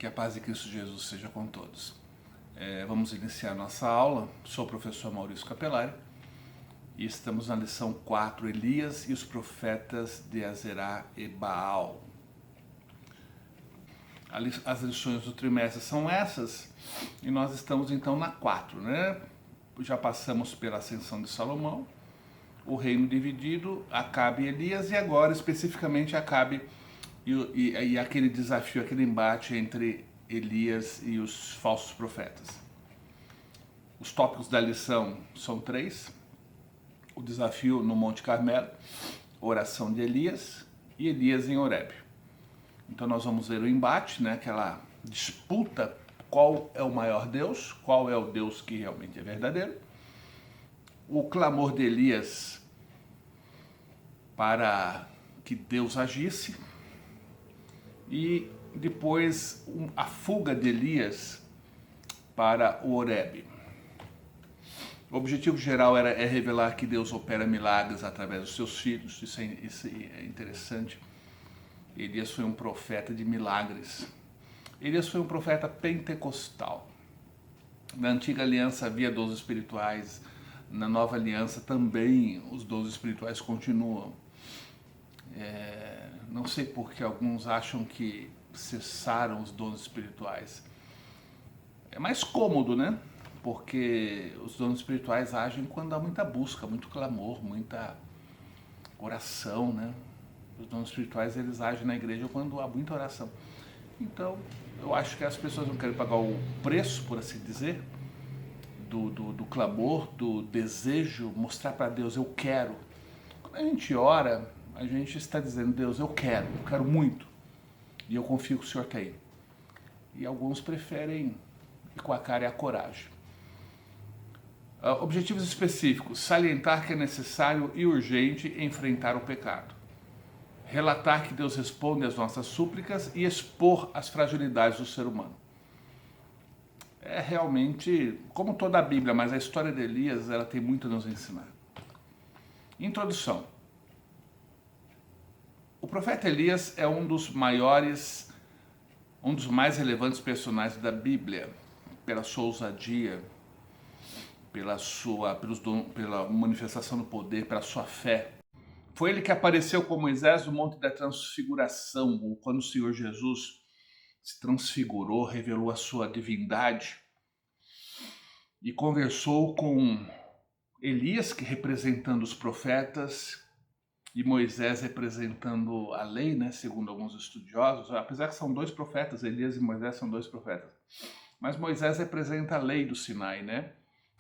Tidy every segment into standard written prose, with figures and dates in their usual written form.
Que a paz de Cristo Jesus seja com todos. Vamos iniciar nossa aula. Sou o professor Maurício Capelari e estamos na lição 4, Elias e os profetas de Azerá e Baal. As lições do trimestre são essas e nós estamos então na 4, né? Já passamos pela ascensão de Salomão, o reino dividido, Acabe e Elias, e agora especificamente Acabe e aquele desafio, aquele embate entre Elias e os falsos profetas. Os tópicos da lição são 3: o desafio no Monte Carmelo, oração de Elias e Elias em Horebe. Então nós vamos ver o embate, né? Aquela disputa, qual é o maior Deus, qual é o Deus que realmente é verdadeiro. O clamor de Elias para que Deus agisse. E depois a fuga de Elias para o Horebe. O objetivo geral é revelar que Deus opera milagres através dos seus filhos. Isso é interessante. Elias foi um profeta de milagres. Elias foi um profeta pentecostal. Na antiga aliança havia 12 espirituais. Na nova aliança também os 12 espirituais continuam. Não sei porque alguns acham que cessaram os dons espirituais. É mais cômodo, né? Porque os dons espirituais agem quando há muita busca, muito clamor, muita oração, né? Os dons espirituais, eles agem na igreja quando há muita oração. Então, eu acho que as pessoas não querem pagar o preço, por assim dizer, do clamor, do desejo, mostrar para Deus, eu quero. Quando a gente ora, a gente está dizendo, Deus, eu quero muito. E eu confio que o Senhor tem. E alguns preferem ir com a cara e a coragem. Objetivos específicos: salientar que é necessário e urgente enfrentar o pecado. Relatar que Deus responde às nossas súplicas e expor as fragilidades do ser humano. É realmente, como toda a Bíblia, mas a história de Elias, ela tem muito a nos ensinar. Introdução. O profeta Elias é um dos mais relevantes personagens da Bíblia, pela sua ousadia, pela manifestação do poder, pela sua fé. Foi ele que apareceu com Moisés no Monte da Transfiguração, ou quando o Senhor Jesus se transfigurou, revelou a sua divindade e conversou com Elias, que representando os profetas, e Moisés representando a lei, né, segundo alguns estudiosos, apesar que são dois profetas, Elias e Moisés são dois profetas. Mas Moisés representa a lei do Sinai, né?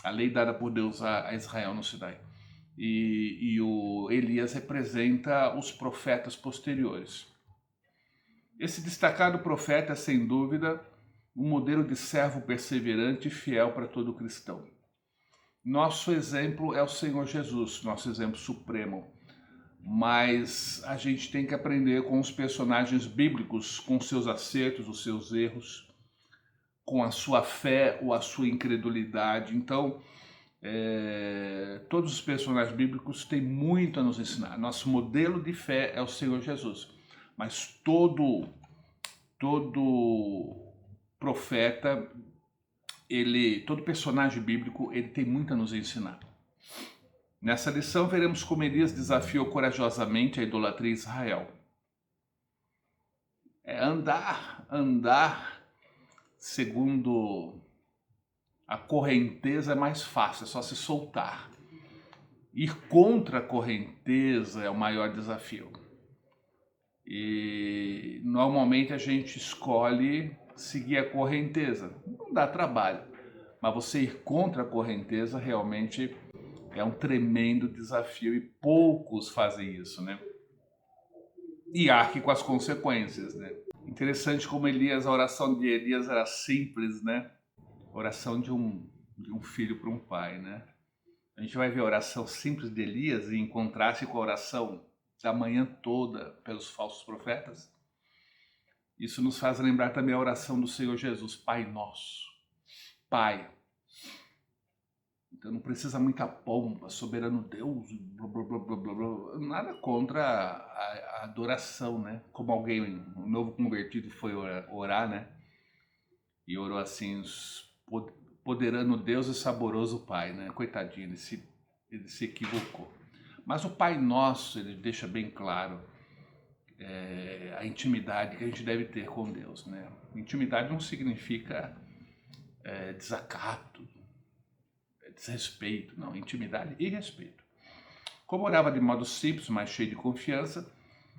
A lei dada por Deus a Israel no Sinai. E o Elias representa os profetas posteriores. Esse destacado profeta é, sem dúvida, um modelo de servo perseverante e fiel para todo cristão. Nosso exemplo é o Senhor Jesus, nosso exemplo supremo. Mas a gente tem que aprender com os personagens bíblicos, com seus acertos, os seus erros, com a sua fé ou a sua incredulidade. Então, todos os personagens bíblicos têm muito a nos ensinar. Nosso modelo de fé é o Senhor Jesus. Mas todo profeta, todo personagem bíblico, ele tem muito a nos ensinar. Nessa lição, veremos como Elias desafiou corajosamente a idolatria em Israel. Andar segundo a correnteza é mais fácil, é só se soltar. Ir contra a correnteza é o maior desafio. E normalmente a gente escolhe seguir a correnteza. Não dá trabalho, mas você ir contra a correnteza realmente é um tremendo desafio e poucos fazem isso, né? E arque com as consequências, né? Interessante como a oração de Elias era simples, né? Oração de um filho para um pai, né? A gente vai ver a oração simples de Elias e em contraste com a oração da manhã toda pelos falsos profetas. Isso nos faz lembrar também a oração do Senhor Jesus, Pai Nosso. Pai. Então não precisa muita pompa, soberano Deus, blá, blá, blá, blá, blá. Nada contra a adoração, né? Como um novo convertido foi orar, né? e orou assim, poderando Deus e saboroso Pai, né? Coitadinho, ele se equivocou. Mas o Pai Nosso, ele deixa bem claro a intimidade que a gente deve ter com Deus, né? Intimidade não significa desacato, desrespeito, não. Intimidade e respeito. Como orava de modo simples, mas cheio de confiança,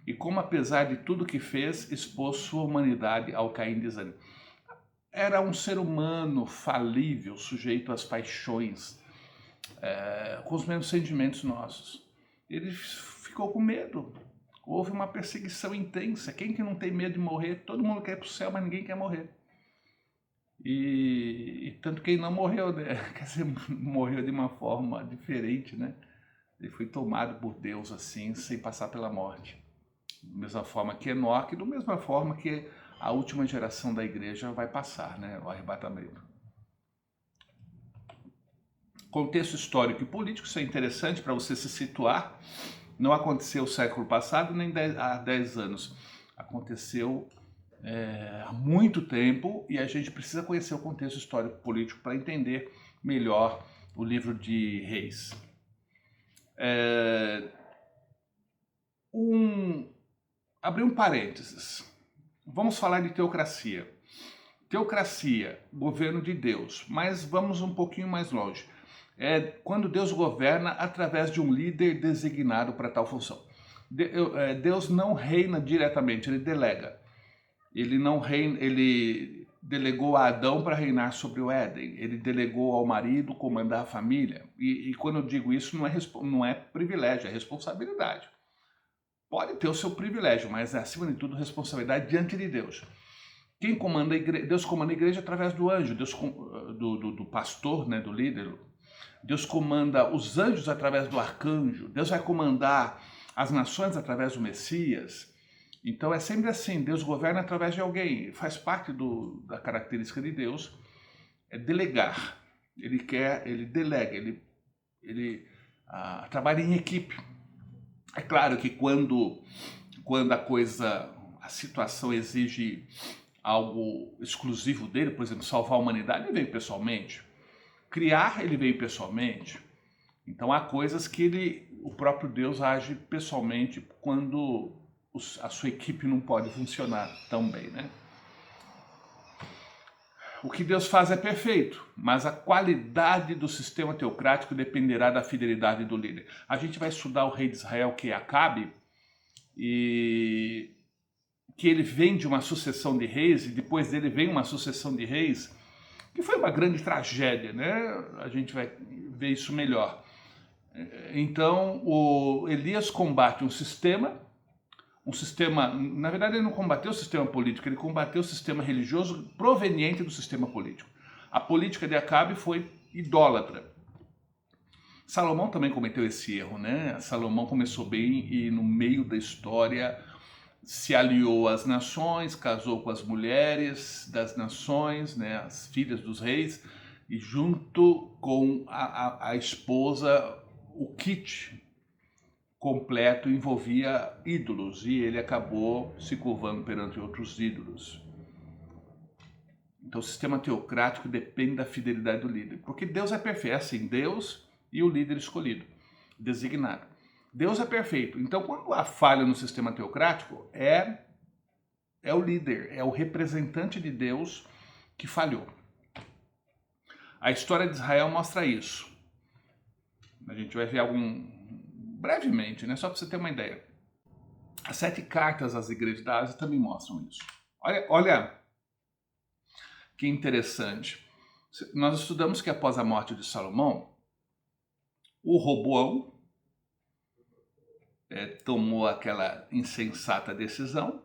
e como, apesar de tudo que fez, expôs sua humanidade ao cair em desânimo. Era um ser humano falível, sujeito às paixões, com os mesmos sentimentos nossos. Ele ficou com medo. Houve uma perseguição intensa. Quem que não tem medo de morrer? Todo mundo quer ir para o céu, mas ninguém quer morrer. E tanto quem não morreu, né? Quer dizer, morreu de uma forma diferente, né? Ele foi tomado por Deus assim, sem passar pela morte. Da mesma forma que Enoque, da mesma forma que a última geração da igreja vai passar, né? O arrebatamento. Contexto histórico e político, isso é interessante para você se situar. Não aconteceu no século passado, nem há 10 anos. Aconteceu há muito tempo e a gente precisa conhecer o contexto histórico e político para entender melhor o livro de Reis. Abrir um parênteses. Vamos falar de teocracia. Teocracia, governo de Deus, mas vamos um pouquinho mais longe. É quando Deus governa através de um líder designado para tal função. Deus não reina diretamente, ele delega. Ele não reina, ele delegou a Adão para reinar sobre o Éden. Ele delegou ao marido comandar a família. E quando eu digo isso, não é privilégio, é responsabilidade. Pode ter o seu privilégio, mas é, acima de tudo, responsabilidade diante de Deus. Quem comanda a igreja? Deus comanda a igreja através do anjo, do pastor, né, do líder. Deus comanda os anjos através do arcanjo. Deus vai comandar as nações através do Messias. Então é sempre assim, Deus governa através de alguém. Faz parte da característica de Deus, é delegar. Ele delega, ele trabalha em equipe. É claro que quando a situação exige algo exclusivo dele, por exemplo, salvar a humanidade, ele veio pessoalmente. Criar, ele veio pessoalmente. Então há coisas que o próprio Deus age pessoalmente quando a sua equipe não pode funcionar tão bem, né? O que Deus faz é perfeito, mas a qualidade do sistema teocrático dependerá da fidelidade do líder. A gente vai estudar o rei de Israel, que é Acabe, e que ele vem de uma sucessão de reis, e depois dele vem uma sucessão de reis, que foi uma grande tragédia, né? A gente vai ver isso melhor. Então, o Elias combate um sistema, na verdade ele não combateu o sistema político, ele combateu o sistema religioso proveniente do sistema político. A política de Acabe foi idólatra. Salomão também cometeu esse erro, né? Salomão começou bem e no meio da história se aliou às nações, casou com as mulheres das nações, né? As filhas dos reis, e junto com a esposa, o kit completo envolvia ídolos e ele acabou se curvando perante outros ídolos. Então o sistema teocrático depende da fidelidade do líder, porque Deus é perfeito, é assim, Deus e o líder escolhido, designado. Deus é perfeito, então quando há falha no sistema teocrático, é o líder, é o representante de Deus que falhou. A história de Israel mostra isso. A gente vai ver brevemente, né? Só para você ter uma ideia. As 7 cartas às igrejas da Ásia também mostram isso. Olha que interessante. Nós estudamos que após a morte de Salomão, o Roboão tomou aquela insensata decisão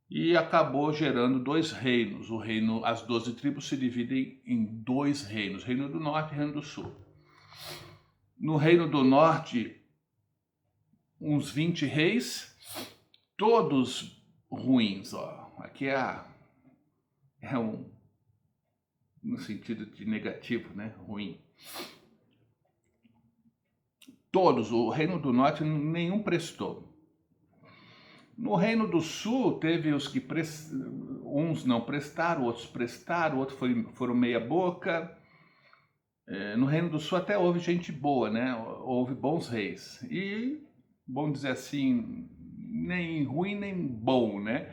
e acabou gerando 2 reinos. As 12 tribos se dividem em 2 reinos, Reino do Norte e Reino do Sul. No Reino do Norte, uns 20 reis, todos ruins. Ó. Aqui no sentido de negativo, né? Ruim. Todos, o Reino do Norte, nenhum prestou. No Reino do Sul, teve os que uns não prestaram, outros prestaram, outros foram meia boca. No Reino do Sul até houve gente boa, né? Houve bons reis. E, vamos dizer assim, nem ruim nem bom, né?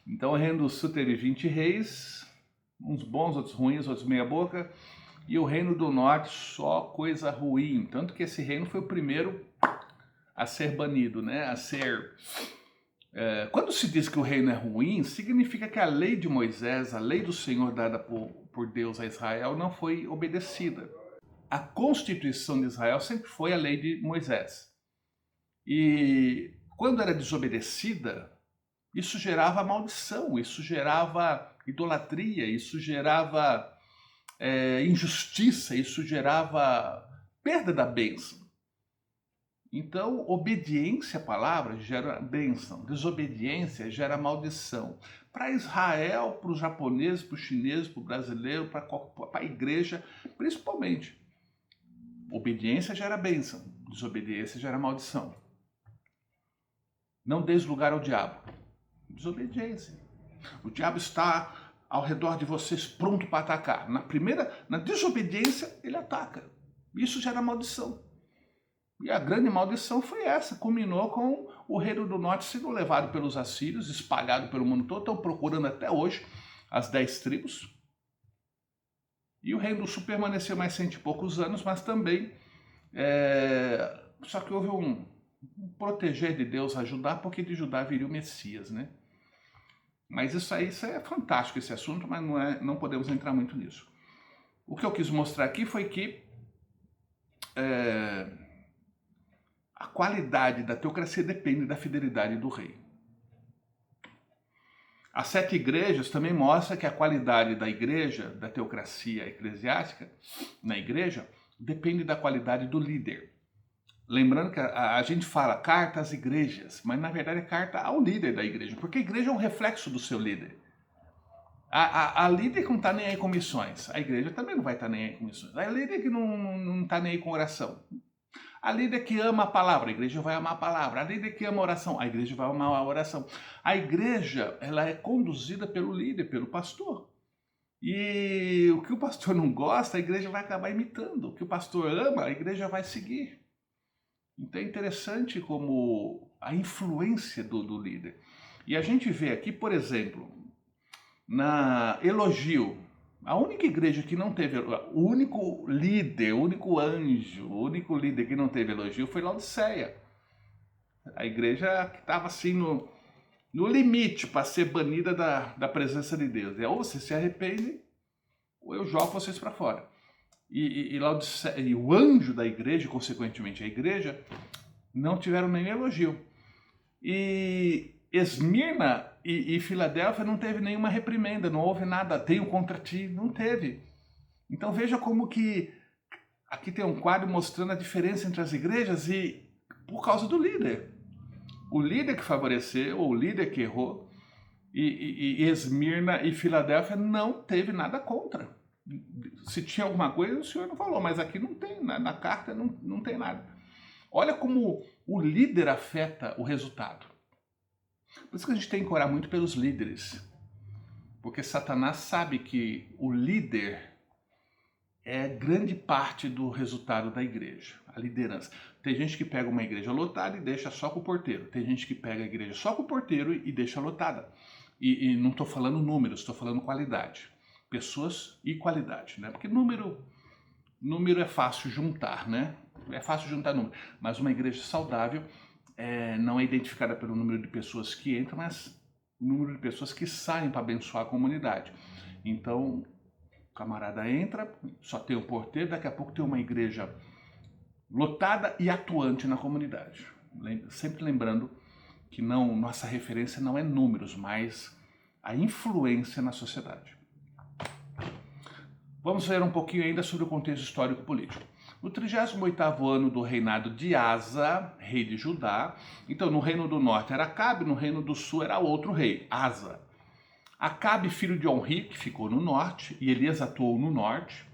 Então o Reino do Sul teve 20 reis, uns bons, outros ruins, outros meia boca. E o Reino do Norte só coisa ruim. Tanto que esse reino foi o primeiro a ser banido, né? Quando se diz que o reino é ruim, significa que a lei de Moisés, a lei do Senhor dada por Deus a Israel, não foi obedecida. A Constituição de Israel sempre foi a lei de Moisés. E quando era desobedecida, isso gerava maldição, isso gerava idolatria, isso gerava injustiça, isso gerava perda da bênção. Então, obediência à palavra gera bênção, desobediência gera maldição. Para Israel, para os japoneses, para os chineses, para o brasileiro, para a igreja, principalmente. Obediência gera bênção, desobediência gera maldição. Não deis lugar ao diabo. Desobediência. O diabo está ao redor de vocês pronto para atacar. Na desobediência, ele ataca. Isso gera maldição. E a grande maldição foi essa, culminou com o reino do norte sendo levado pelos assírios, espalhado pelo mundo todo, estão procurando até hoje as 10 tribos. E o reino do sul permaneceu mais 100 e poucos anos, mas também, só que houve um proteger de Deus a Judá, porque de Judá viria o Messias, né? Mas isso é fantástico esse assunto, mas não podemos entrar muito nisso. O que eu quis mostrar aqui foi que a qualidade da teocracia depende da fidelidade do rei. As 7 igrejas também mostram que a qualidade da igreja, da teocracia eclesiástica na igreja, depende da qualidade do líder. Lembrando que a gente fala carta às igrejas, mas na verdade é carta ao líder da igreja, porque a igreja é um reflexo do seu líder. A líder que não está nem aí com missões, a igreja também não vai estar nem aí com missões. A líder que não está nem aí com oração. A líder que ama a palavra, a igreja vai amar a palavra. A líder que ama a oração, a igreja vai amar a oração. A igreja, ela é conduzida pelo líder, pelo pastor. E o que o pastor não gosta, a igreja vai acabar imitando. O que o pastor ama, a igreja vai seguir. Então é interessante como a influência do líder. E a gente vê aqui, por exemplo, na elogio, a única igreja que não teve, o único líder, o único anjo, o único líder que não teve elogio foi Laodiceia. A igreja que estava assim no limite para ser banida da presença de Deus. Ou você se arrepende, ou eu jogo vocês para fora. E o anjo da igreja, consequentemente a igreja, não tiveram nem elogio. E Esmirna e Filadélfia não teve nenhuma reprimenda, não houve nada, tenho contra ti, não teve. Então veja como que aqui tem um quadro mostrando a diferença entre as igrejas e por causa do líder. O líder que favoreceu, ou o líder que errou, e Esmirna e Filadélfia não teve nada contra. Se tinha alguma coisa, o senhor não falou, mas aqui não tem, na carta não tem nada. Olha como o líder afeta o resultado. Por isso que a gente tem que orar muito pelos líderes. Porque Satanás sabe que o líder é grande parte do resultado da igreja, a liderança. Tem gente que pega uma igreja lotada e deixa só com o porteiro. Tem gente que pega a igreja só com o porteiro e deixa lotada. E não estou falando números, estou falando qualidade. Pessoas e qualidade, né? Porque número é fácil juntar, né? É fácil juntar número. Mas uma igreja saudável não é identificada pelo número de pessoas que entram, mas o número de pessoas que saem para abençoar a comunidade. Então, o camarada entra, só tem o porteiro, daqui a pouco tem uma igreja lotada e atuante na comunidade. Sempre lembrando que nossa referência não é números, mas a influência na sociedade. Vamos ver um pouquinho ainda sobre o contexto histórico-político. No 38º ano do reinado de Asa, rei de Judá, então no reino do norte era Acabe, no reino do sul era outro rei, Asa. Acabe, filho de Onri, que ficou no norte, e Elias atuou no norte,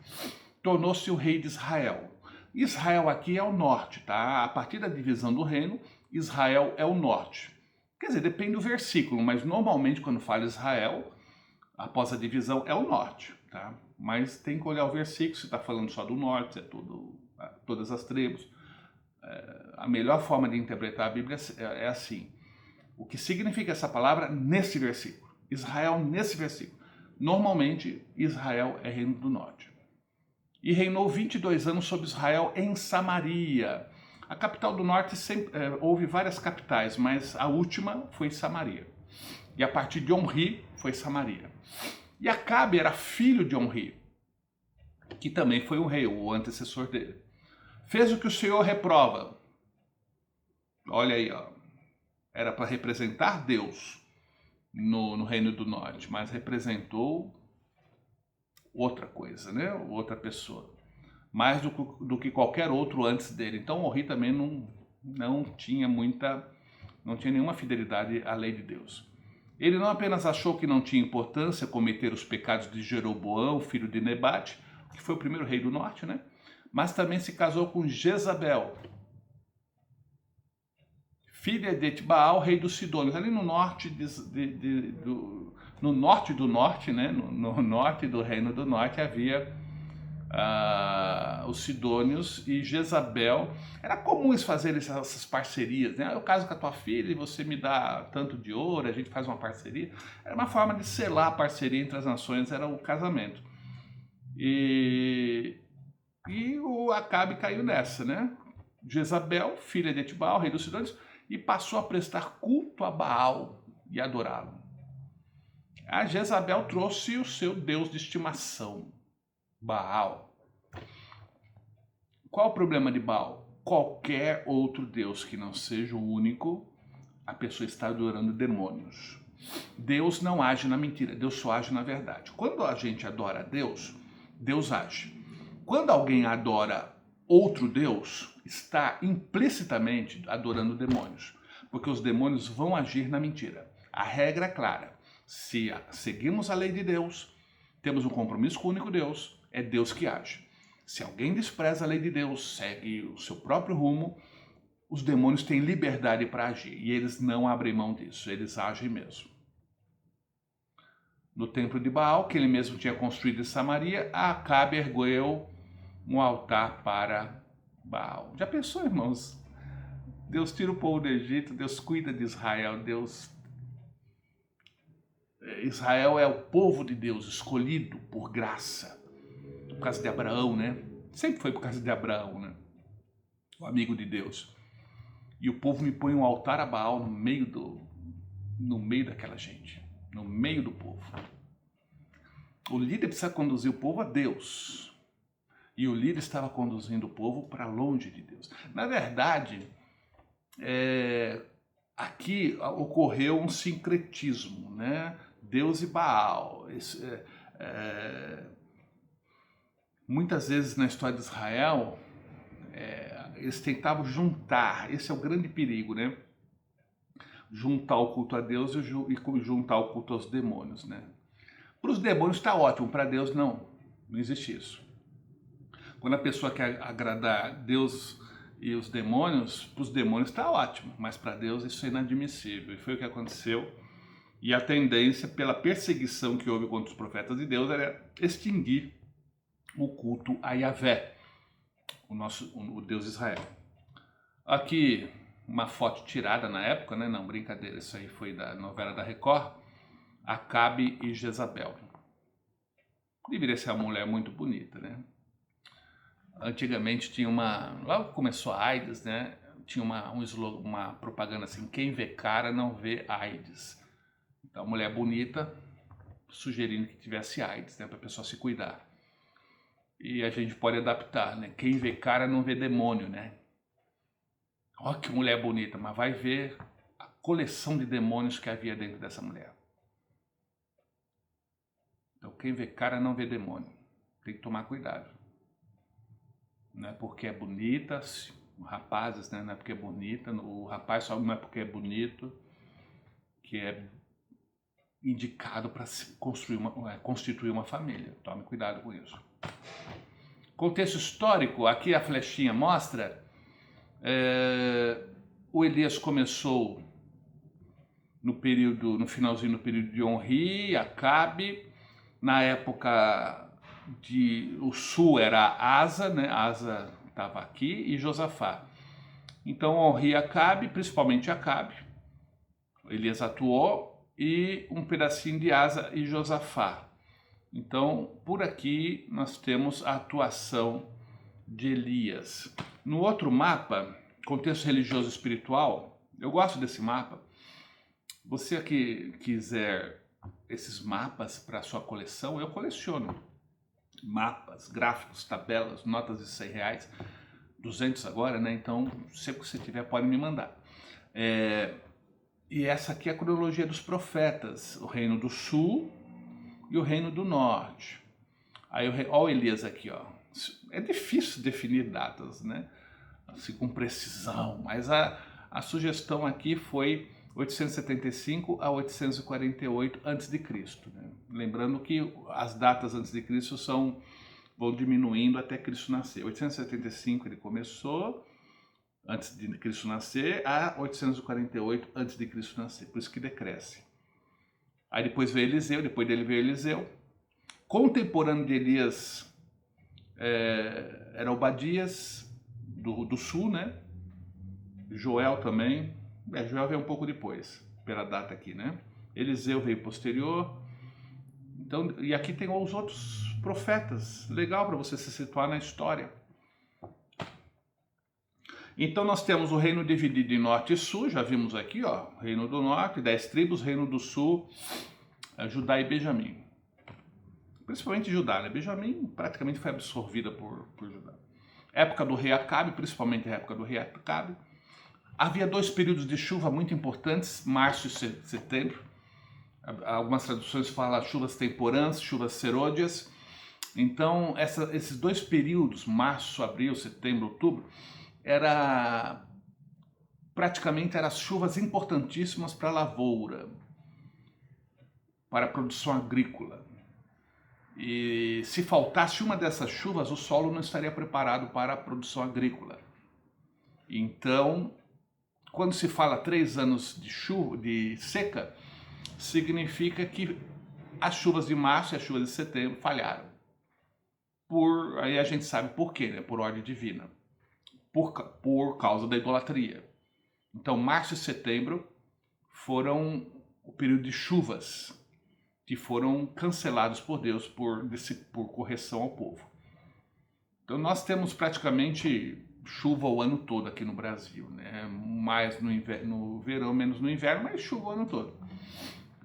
tornou-se o rei de Israel. Israel aqui é o norte, tá? A partir da divisão do reino, Israel é o norte. Quer dizer, depende do versículo, mas normalmente quando fala Israel, após a divisão, é o norte, tá? Mas tem que olhar o versículo, se está falando só do norte, se é todas as tribos. A melhor forma de interpretar a Bíblia é assim. O que significa essa palavra nesse versículo? Israel nesse versículo. Normalmente, Israel é reino do norte. E reinou 22 anos sobre Israel em Samaria. A capital do norte houve várias capitais, mas a última foi Samaria. E a partir de Omri foi Samaria. E Acabe era filho de Omri, que também foi um rei, o antecessor dele. Fez o que o Senhor reprova. Olha aí, ó. Era para representar Deus no Reino do Norte, mas representou outra coisa, né? Outra pessoa. Mais do que qualquer outro antes dele. Então Omri também não tinha nenhuma fidelidade à lei de Deus. Ele não apenas achou que não tinha importância cometer os pecados de Jeroboão, filho de Nebate, que foi o primeiro rei do norte, né? Mas também se casou com Jezabel, filha de Etbaal, rei dos Sidônios, ali no norte no norte do norte, né? No norte do reino do norte havia os Sidônios e Jezabel. Era comum eles fazerem essas parcerias, né? Eu caso com a tua filha e você me dá tanto de ouro, a gente faz uma parceria. Era uma forma de selar a parceria entre as nações, era o casamento. E o Acabe caiu nessa, né? Jezabel, filha de Etbaal, rei dos Sidônios, e passou a prestar culto a Baal e adorá-lo. A Jezabel trouxe o seu deus de estimação, Baal. Qual o problema de Baal? Qualquer outro deus que não seja o único, a pessoa está adorando demônios. Deus não age na mentira, Deus só age na verdade. Quando a gente adora a Deus, Deus age. Quando alguém adora outro Deus, está implicitamente adorando demônios, porque os demônios vão agir na mentira. A regra é clara. Se seguimos a lei de Deus, temos um compromisso com o único Deus, é Deus que age. Se alguém despreza a lei de Deus, segue o seu próprio rumo, os demônios têm liberdade para agir e eles não abrem mão disso, eles agem mesmo. No templo de Baal, que ele mesmo tinha construído em Samaria, Acabe ergueu um altar para Baal. Já pensou, irmãos? Deus tira o povo do Egito, Deus cuida de Israel, Israel é o povo de Deus, escolhido por graça. Por causa de Abraão, né? Sempre foi por causa de Abraão, né? O amigo de Deus. E o povo me põe um altar a Baal no meio daquela gente, no meio do povo. O líder precisa conduzir o povo a Deus. E o líder estava conduzindo o povo para longe de Deus. Na verdade, aqui ocorreu um sincretismo, né? Deus e Baal. Muitas vezes na história de Israel, eles tentavam juntar, esse é o grande perigo, né? Juntar o culto a Deus e juntar o culto aos demônios, né? Para os demônios está ótimo, para Deus não existe isso. Quando a pessoa quer agradar Deus e os demônios, para os demônios está ótimo, mas para Deus isso é inadmissível. E foi o que aconteceu. E a tendência, pela perseguição que houve contra os profetas de Deus, era extinguir o culto a Yahvé, o Deus de Israel. Aqui uma foto tirada na época, né? Não, brincadeira, isso aí foi da novela da Record, Acabe e Jezabel. Deveria ser uma mulher muito bonita, né? Antigamente tinha logo que começou a AIDS, né? Tinha uma propaganda assim, quem vê cara não vê AIDS. Então, mulher bonita, sugerindo que tivesse AIDS, né? Para a pessoa se cuidar. E a gente pode adaptar, né? Quem vê cara não vê demônio, né? Olha que mulher bonita, mas vai ver a coleção de demônios que havia dentro dessa mulher. Então, quem vê cara não vê demônio. Tem que tomar cuidado. Não é porque é bonita, rapazes, né? Não é porque é bonita, o rapaz só não é porque é bonito, que é indicado para constituir uma família. Tome cuidado com isso. Contexto histórico, aqui a flechinha mostra, o Elias começou no finalzinho do período de Onri, Acabe. Na época o sul era Asa, né? Asa estava aqui, e Josafá. Então Onri e Acabe, principalmente Acabe, Elias atuou, e um pedacinho de Asa e Josafá. Então, por aqui nós temos a atuação de Elias. No outro mapa, contexto religioso e espiritual, eu gosto desse mapa. Você que quiser esses mapas para sua coleção, eu coleciono mapas, gráficos, tabelas, notas de R$100, 200 agora, né? Então, sempre que você tiver, pode me mandar. E essa aqui é a cronologia dos profetas, o reino do sul e o reino do norte. Aí, olha o Elias aqui, ó. É difícil definir datas, né? Assim, com precisão, mas a sugestão aqui foi 875 a 848 a.C., né? Lembrando que as datas antes de Cristo vão diminuindo até Cristo nascer. 875 ele começou, antes de Cristo nascer, a 848 antes de Cristo nascer, por isso que decresce. Aí depois veio Eliseu, depois dele veio Eliseu. Contemporâneo de Elias era Obadias, do sul, né? Joel também. Joel veio um pouco depois, pela data aqui, né? Eliseu veio posterior. Então, e aqui tem os outros profetas. Legal para você se situar na história. Então nós temos o reino dividido em norte e sul, já vimos aqui, ó, reino do norte, 10 tribos, reino do sul, Judá e Benjamim. Principalmente Judá, né? Benjamim praticamente foi absorvida por Judá. Época do rei Acabe, principalmente a época do rei Acabe. Havia 2 períodos de chuva muito importantes, março e setembro. Algumas traduções falam chuvas temporãs, chuvas serôdias. Então, esses 2 períodos, março, abril, setembro, outubro, praticamente eram as chuvas importantíssimas para a lavoura, para a produção agrícola. E se faltasse uma dessas chuvas, o solo não estaria preparado para a produção agrícola. Então, quando se fala 3 anos de seca, significa que as chuvas de março e as chuvas de setembro falharam. Aí a gente sabe por quê, né? Por ordem divina. Por causa da idolatria. Então, março e setembro foram o período de chuvas que foram cancelados por Deus por correção ao povo. Então, nós temos praticamente chuva o ano todo aqui no Brasil, né? Mais no verão, menos no inverno, mas chuva o ano todo.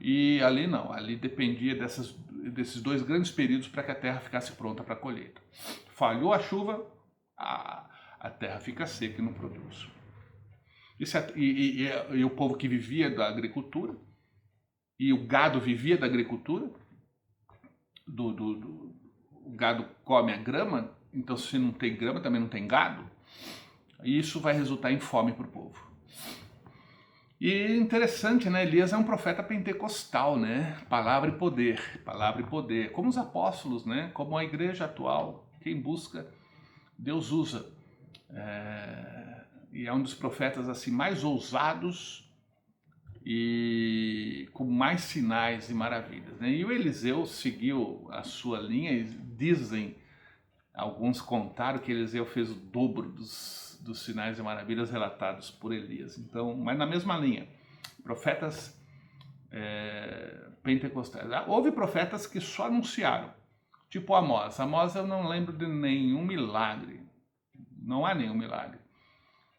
E ali não, ali dependia desses 2 grandes períodos para que a terra ficasse pronta para a colheita. Falhou a chuva, a terra fica seca e não produz. E o povo que vivia da agricultura, e o gado vivia da agricultura, o gado come a grama, então se não tem grama também não tem gado, e isso vai resultar em fome para o povo. E interessante, né? Elias é um profeta pentecostal, né? Palavra e poder, como os apóstolos, né? Como a igreja atual, quem busca, Deus usa. E é um dos profetas assim mais ousados e com mais sinais e maravilhas, né? E o Eliseu seguiu a sua linha, e alguns contaram que Eliseu fez o dobro dos sinais e maravilhas relatados por Elias. Então, mas na mesma linha, profetas pentecostais. Houve profetas que só anunciaram, tipo Amós. Amós eu não lembro de nenhum milagre, não há nenhum milagre.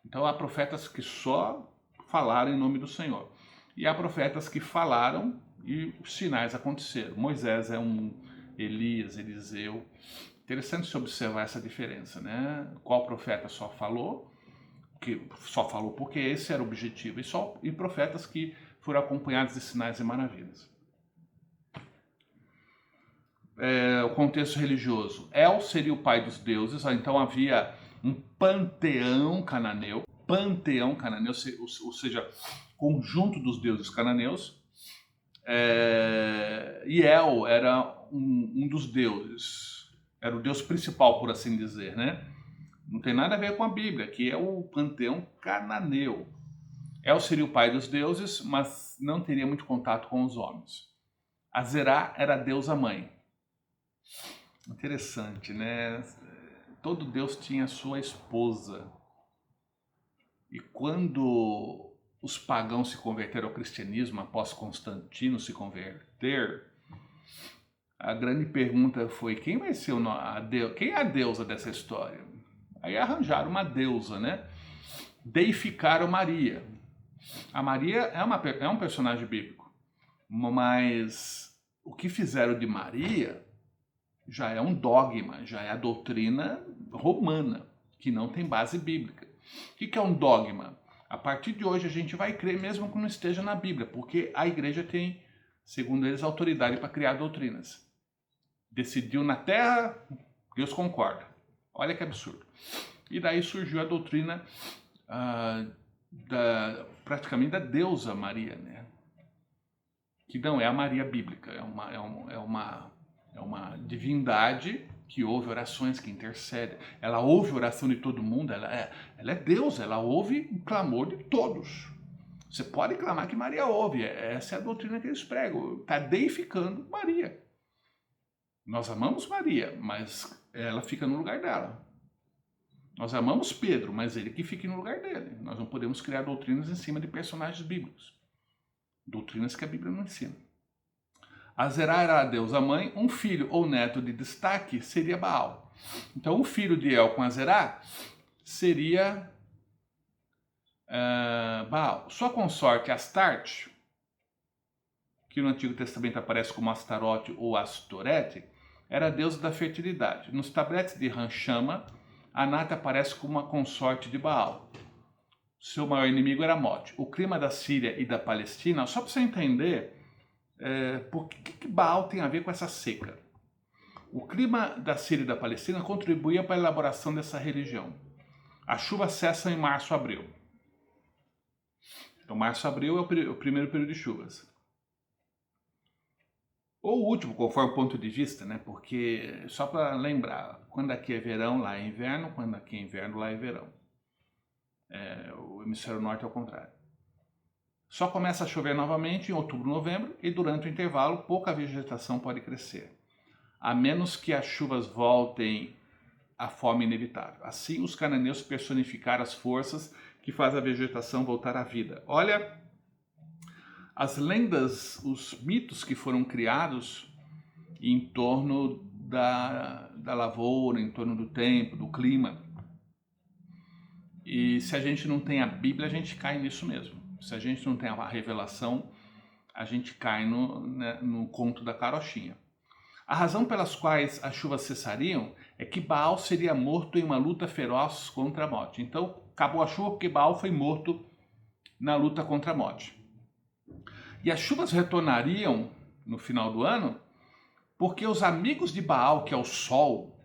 Então há profetas que só falaram em nome do Senhor. E há profetas que falaram e os sinais aconteceram. Moisés é um, Elias, Eliseu. Interessante se observar essa diferença, né? Qual profeta só falou, que só falou porque esse era o objetivo, e profetas que foram acompanhados de sinais e maravilhas. O contexto religioso. El seria o pai dos deuses, então havia um panteão cananeu, ou seja, conjunto dos deuses cananeus, e El era um dos deuses, era o deus principal, por assim dizer, né? Não tem nada a ver com a Bíblia, que é o panteão cananeu. El seria o pai dos deuses, mas não teria muito contato com os homens. Azerá era a deusa mãe. Interessante, né? Todo deus tinha sua esposa. E quando os pagãos se converteram ao cristianismo após Constantino se converter, a grande pergunta foi: quem vai ser quem é a deusa dessa história? Aí arranjaram uma deusa, né? Deificaram Maria. A Maria é um personagem bíblico, mas o que fizeram de Maria já é um dogma, já é a doutrina romana, que não tem base bíblica. O que é um dogma? A partir de hoje a gente vai crer mesmo que não esteja na Bíblia, porque a igreja tem, segundo eles, autoridade para criar doutrinas. Decidiu na terra, Deus concorda. Olha que absurdo. E daí surgiu a doutrina praticamente da deusa Maria, né? Que não é a Maria bíblica, é uma divindade que ouve orações, que intercede. Ela ouve a oração de todo mundo, ela é Deus, ela ouve o clamor de todos. Você pode clamar que Maria ouve, essa é a doutrina que eles pregam, está deificando Maria. Nós amamos Maria, mas ela fica no lugar dela. Nós amamos Pedro, mas ele que fica no lugar dele. Nós não podemos criar doutrinas em cima de personagens bíblicos. Doutrinas que a Bíblia não ensina. Azerá era a deusa mãe, um filho ou neto de destaque seria Baal. Então o filho de El com Azerá seria Baal. Sua consorte Astarte, que no Antigo Testamento aparece como Astarote ou Astorete, era a deusa da fertilidade. Nos tabletes de Ranchama, Anat aparece como uma consorte de Baal. Seu maior inimigo era Mote. O clima da Síria e da Palestina, só para você entender por que Baal tem a ver com essa seca. O clima da Síria e da Palestina contribuía para a elaboração dessa religião. As chuvas cessam em março, abril. Então, março, abril é o primeiro período de chuvas. Ou o último, conforme o ponto de vista, né? Porque, só para lembrar, quando aqui é verão, lá é inverno, quando aqui é inverno, lá é verão. O hemisfério norte é o contrário. Só começa a chover novamente em outubro, novembro, e durante o intervalo pouca vegetação pode crescer, a menos que as chuvas voltem à forma inevitável. Assim, os cananeus personificaram as forças que fazem a vegetação voltar à vida. Olha, as lendas, os mitos que foram criados em torno da lavoura, em torno do tempo, do clima. E se a gente não tem a Bíblia, a gente cai nisso mesmo. Se a gente não tem a revelação, a gente cai no conto da carochinha. A razão pelas quais as chuvas cessariam é que Baal seria morto em uma luta feroz contra a morte. Então, acabou a chuva porque Baal foi morto na luta contra a morte. E as chuvas retornariam no final do ano porque os amigos de Baal, que é o Sol,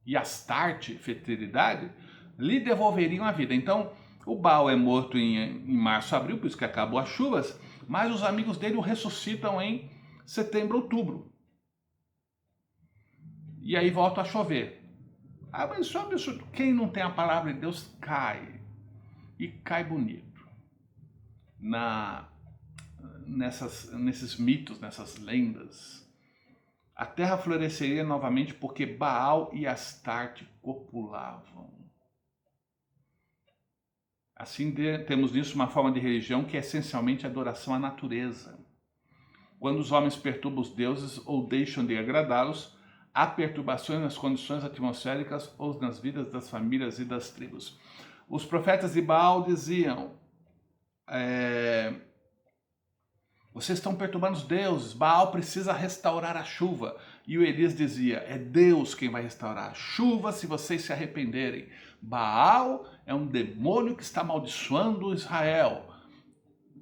e Astarte, fertilidade, lhe devolveriam a vida. Então, o Baal é morto em março, abril, por isso que acabou as chuvas, mas os amigos dele o ressuscitam em setembro, outubro. E aí volta a chover. Mas isso é um absurdo. Quem não tem a palavra de Deus cai. E cai bonito. Nesses mitos, nessas lendas. A terra floresceria novamente porque Baal e Astarte copulavam. Assim, temos nisso uma forma de religião que é essencialmente adoração à natureza. Quando os homens perturbam os deuses ou deixam de agradá-los, há perturbações nas condições atmosféricas ou nas vidas das famílias e das tribos. Os profetas de Baal diziam: vocês estão perturbando os deuses, Baal precisa restaurar a chuva. E o Elias dizia: é Deus quem vai restaurar a chuva se vocês se arrependerem. Baal é um demônio que está amaldiçoando Israel.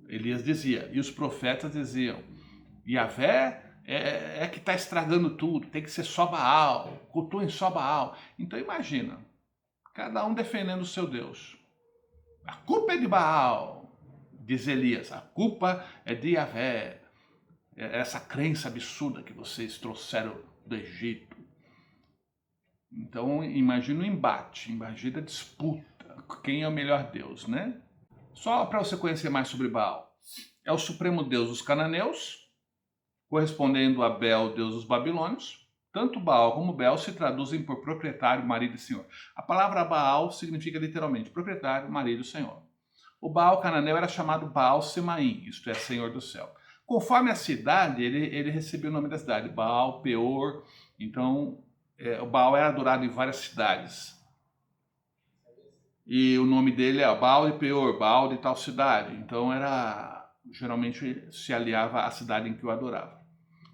Elias dizia, e os profetas diziam: Yahvé é que está estragando tudo, tem que ser só Baal, cultuem só Baal. Então imagina, cada um defendendo o seu Deus. A culpa é de Baal, diz Elias, a culpa é de Yahvé. Essa crença absurda que vocês trouxeram do Egito. Então imagina o embate, imagina a disputa, quem é o melhor Deus, né? Só para você conhecer mais sobre Baal. É o supremo deus dos cananeus, correspondendo a Bel, deus dos babilônios. Tanto Baal como Bel se traduzem por proprietário, marido e senhor. A palavra Baal significa literalmente proprietário, marido e senhor. O Baal cananeu era chamado Baal Semaim, isto é, senhor do céu. Conforme a cidade, ele recebeu o nome da cidade, Baal, Peor. Então, o Baal era adorado em várias cidades. E o nome dele é Baal de Peor, Baal de tal cidade. Então, geralmente se aliava à cidade em que o adorava.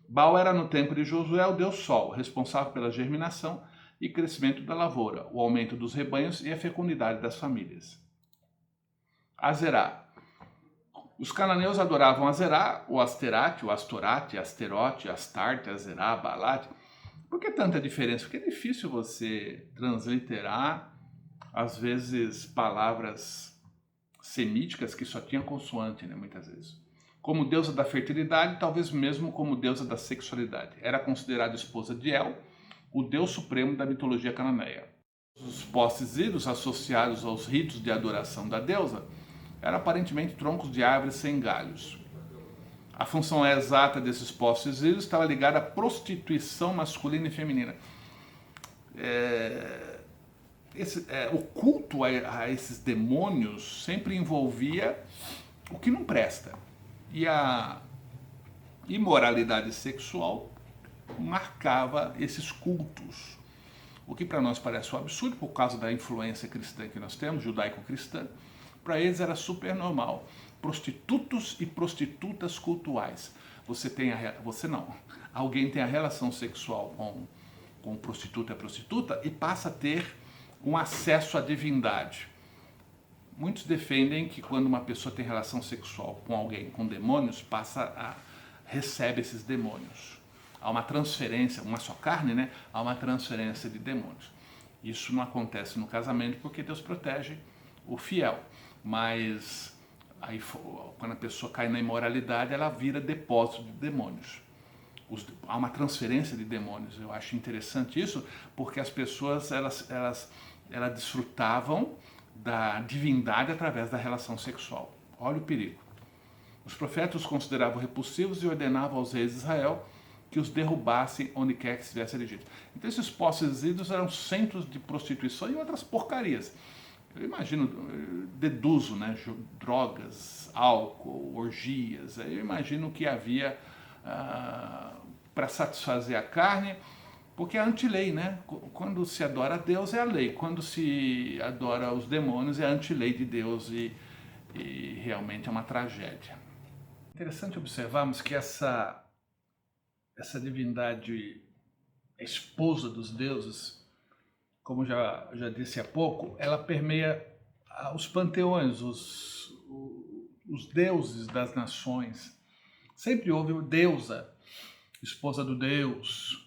Baal era no tempo de Josué o deus Sol, responsável pela germinação e crescimento da lavoura, o aumento dos rebanhos e a fecundidade das famílias. Azerá. Os cananeus adoravam Azerá, o Asterate, o Astorate, Asterote, Astarte, Azerá, Balate. Por que tanta diferença? Porque é difícil você transliterar, às vezes, palavras semíticas que só tinham consoante, né, muitas vezes. Como deusa da fertilidade, talvez mesmo como deusa da sexualidade. Era considerada esposa de El, o deus supremo da mitologia cananeia. Os postes ídolos associados aos ritos de adoração da deusa eram aparentemente troncos de árvores sem galhos. A função exata desses postes ídolos estava ligada à prostituição masculina e feminina. O culto a esses demônios sempre envolvia o que não presta. E a imoralidade sexual marcava esses cultos. O que para nós parece um absurdo por causa da influência cristã que nós temos, judaico-cristã, para eles era super normal. Prostitutos e prostitutas cultuais. Alguém tem a relação sexual com prostituta e prostituta e passa a ter um acesso à divindade. Muitos defendem que quando uma pessoa tem relação sexual com alguém com demônios, recebe esses demônios. Há uma transferência, uma só carne, né? Há uma transferência de demônios. Isso não acontece no casamento porque Deus protege o fiel. Mas aí, quando a pessoa cai na imoralidade, ela vira depósito de demônios. Há uma transferência de demônios. Eu acho interessante isso, porque as pessoas elas desfrutavam da divindade através da relação sexual. Olha o perigo. Os profetas os consideravam repulsivos e ordenavam aos reis de Israel que os derrubassem onde quer que estivesse erigido. Então esses postes ídolos eram centros de prostituição e outras porcarias. Eu imagino, deduzo, né, drogas, álcool, orgias. Eu imagino que havia para satisfazer a carne, porque é anti-lei, né? Quando se adora a Deus é a lei, quando se adora os demônios é a anti-lei de Deus e realmente é uma tragédia. Interessante observarmos que essa divindade, a esposa dos deuses, como já disse há pouco, ela permeia os panteões, os deuses das nações. Sempre houve deusa, esposa do Deus.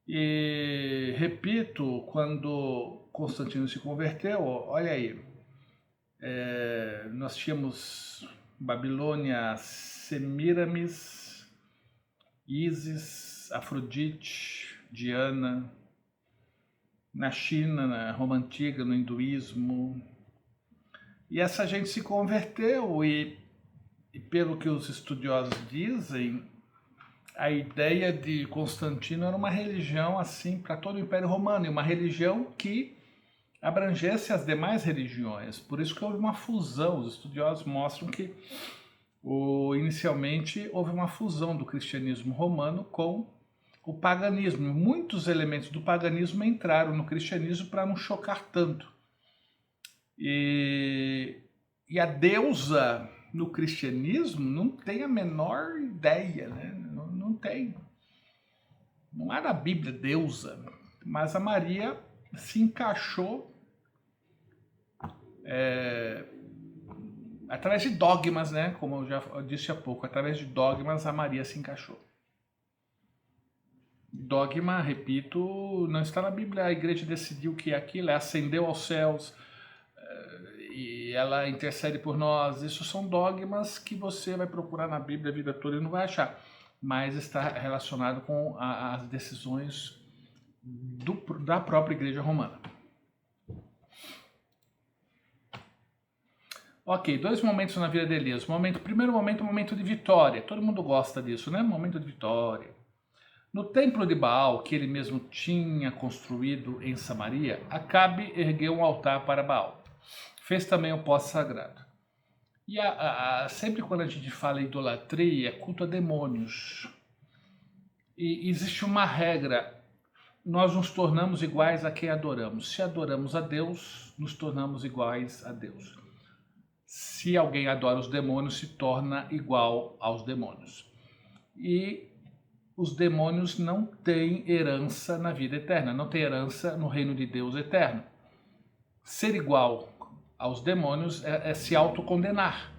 E, repito, quando Constantino se converteu, olha aí, nós tínhamos Babilônia, Semíramis, Ísis, Afrodite, Diana, na China, na Roma Antiga, no hinduísmo. E essa gente se converteu e pelo que os estudiosos dizem, a ideia de Constantino era uma religião assim para todo o Império Romano, e uma religião que abrangesse as demais religiões. Por isso que houve uma fusão. Os estudiosos mostram que inicialmente houve uma fusão do cristianismo romano com o paganismo. Muitos elementos do paganismo entraram no cristianismo para não chocar tanto. E a deusa no cristianismo não tem a menor ideia, né? Não tem. Não há na Bíblia deusa, mas a Maria se encaixou através de dogmas, né? Como eu já disse há pouco, através de dogmas a Maria se encaixou. Dogma, repito, não está na Bíblia. A igreja decidiu que aquilo ascendeu aos céus e ela intercede por nós. Isso são dogmas que você vai procurar na Bíblia a vida toda e não vai achar. Mas está relacionado com as decisões da própria igreja romana. Ok, dois momentos na vida de Elias. Primeiro momento, um momento de vitória. Todo mundo gosta disso, né? Momento de vitória. No templo de Baal, que ele mesmo tinha construído em Samaria, Acabe ergueu um altar para Baal. Fez também o poste sagrado. E sempre quando a gente fala em idolatria, é culto a demônios. E existe uma regra: nós nos tornamos iguais a quem adoramos. Se adoramos a Deus, nos tornamos iguais a Deus. Se alguém adora os demônios, se torna igual aos demônios. E os demônios não têm herança na vida eterna, não têm herança no reino de Deus eterno. Ser igual aos demônios é se autocondenar,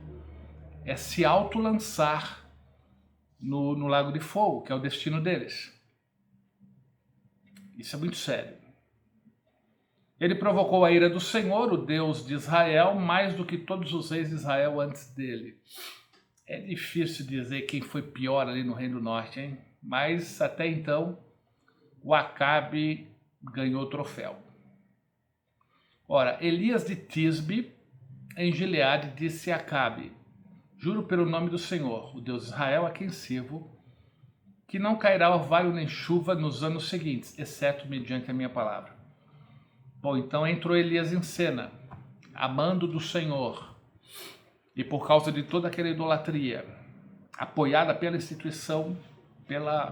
é se autolançar no lago de fogo, que é o destino deles. Isso é muito sério. Ele provocou a ira do Senhor, o Deus de Israel, mais do que todos os reis de Israel antes dele. É difícil dizer quem foi pior ali no Reino do Norte, hein? Mas até então, o Acabe ganhou o troféu. Ora, Elias de Tisbe, em Gileade, disse a Acabe: juro pelo nome do Senhor, o Deus de Israel, a quem sirvo, que não cairá orvalho nem chuva nos anos seguintes, exceto mediante a minha palavra. Bom, então entrou Elias em cena, amando do Senhor, e por causa de toda aquela idolatria, apoiada pela instituição,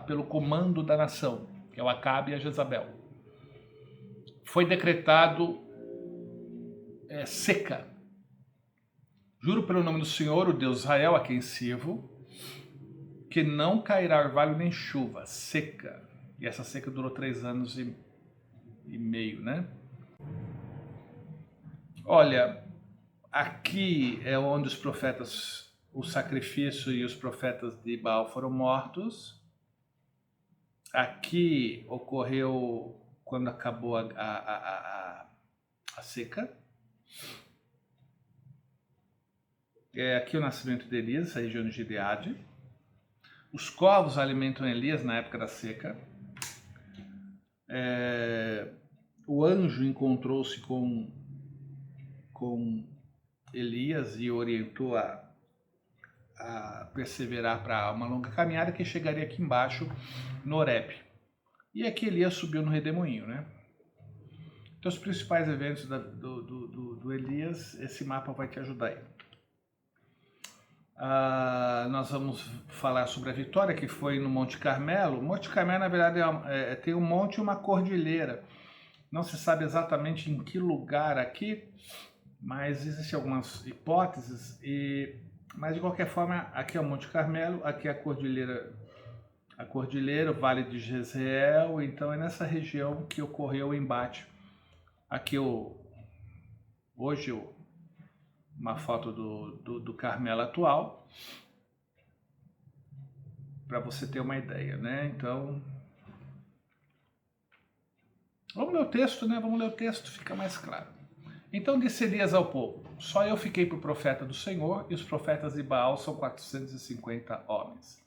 pelo comando da nação, que é o Acabe e a Jezabel, foi decretado seca. Juro pelo nome do Senhor, o Deus de Israel, a quem sirvo, que não cairá orvalho nem chuva, seca. E essa seca durou 3 anos e meio, né? Olha, aqui é onde os profetas, o sacrifício e os profetas de Baal foram mortos. Aqui ocorreu quando acabou a seca. É aqui o nascimento de Elias, a região de Gileade. Os corvos alimentam Elias na época da seca. O anjo encontrou-se com Elias e orientou a perseverar para uma longa caminhada que chegaria aqui embaixo no Horebe. E aqui Elias subiu no redemoinho, né? Então os principais eventos do Elias, esse mapa vai te ajudar aí. Nós vamos falar sobre a vitória que foi no Monte Carmelo. O Monte Carmelo, na verdade, tem um monte e uma cordilheira. Não se sabe exatamente em que lugar aqui, mas existem algumas hipóteses. Mas de qualquer forma, aqui é o Monte Carmelo, aqui é a cordilheira, o Vale de Jezreel. Então é nessa região que ocorreu o embate. Aqui hoje uma foto do Carmelo atual, para você ter uma ideia, né? Então, vamos ler o texto, né? Vamos ler o texto, fica mais claro. Então disse Elias ao povo: só eu fiquei por profeta do Senhor, e os profetas de Baal são 450 homens.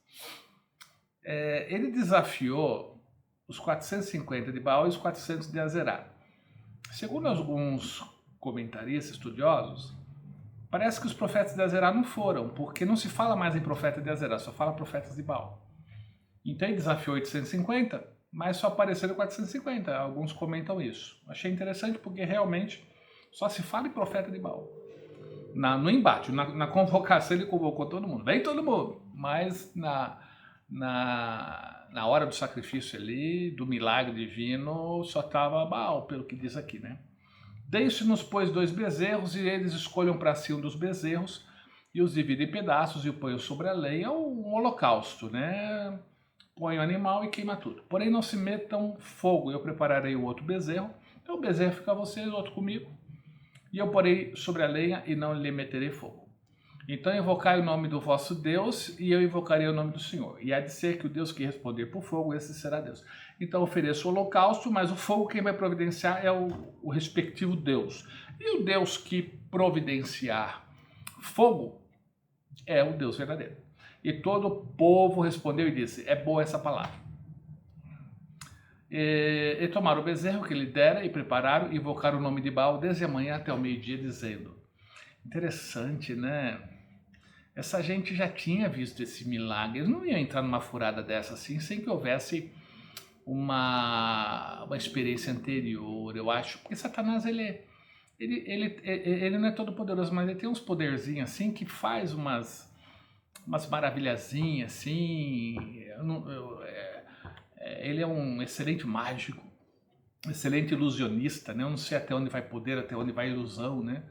Ele desafiou os 450 de Baal e os 400 de Azerá. Segundo alguns comentaristas estudiosos, parece que os profetas de Azerá não foram, porque não se fala mais em profeta de Azerá, só fala profetas de Baal. Então ele desafiou 850, mas só apareceram 450. Alguns comentam isso. Achei interessante porque realmente só se fala em profeta de Baal. No embate, na convocação ele convocou todo mundo. Vem todo mundo, mas na hora do sacrifício ali, do milagre divino, só estava Baal, pelo que diz aqui, né? Deixe-nos, pois, 2 bezerros, e eles escolham para si um dos bezerros, e os dividem em pedaços, e o ponham sobre a lenha, um holocausto, né? Põe o animal e queima tudo. Porém, não se metam fogo, eu prepararei o outro bezerro, então o bezerro fica a vocês, o outro comigo, e eu porei sobre a lenha, e não lhe meterei fogo. Então invocai o nome do vosso Deus, e eu invocarei o nome do Senhor. E há de ser que o Deus que responder por fogo, esse será Deus. Então ofereço o holocausto, mas o fogo quem vai providenciar é o respectivo Deus. E o Deus que providenciar fogo é o Deus verdadeiro. E todo o povo respondeu e disse: é boa essa palavra. E tomaram o bezerro que lhe dera e prepararam e invocaram o nome de Baal desde a manhã até o meio-dia, dizendo: Interessante, né? Essa gente já tinha visto esse milagre. Eles não iam entrar numa furada dessa assim sem que houvesse uma experiência anterior, eu acho. Porque Satanás, ele não é todo poderoso, mas ele tem uns poderzinhos assim que faz umas maravilhazinhas assim. Ele é um excelente mágico, excelente ilusionista, né? Eu não sei até onde vai poder, até onde vai a ilusão, né?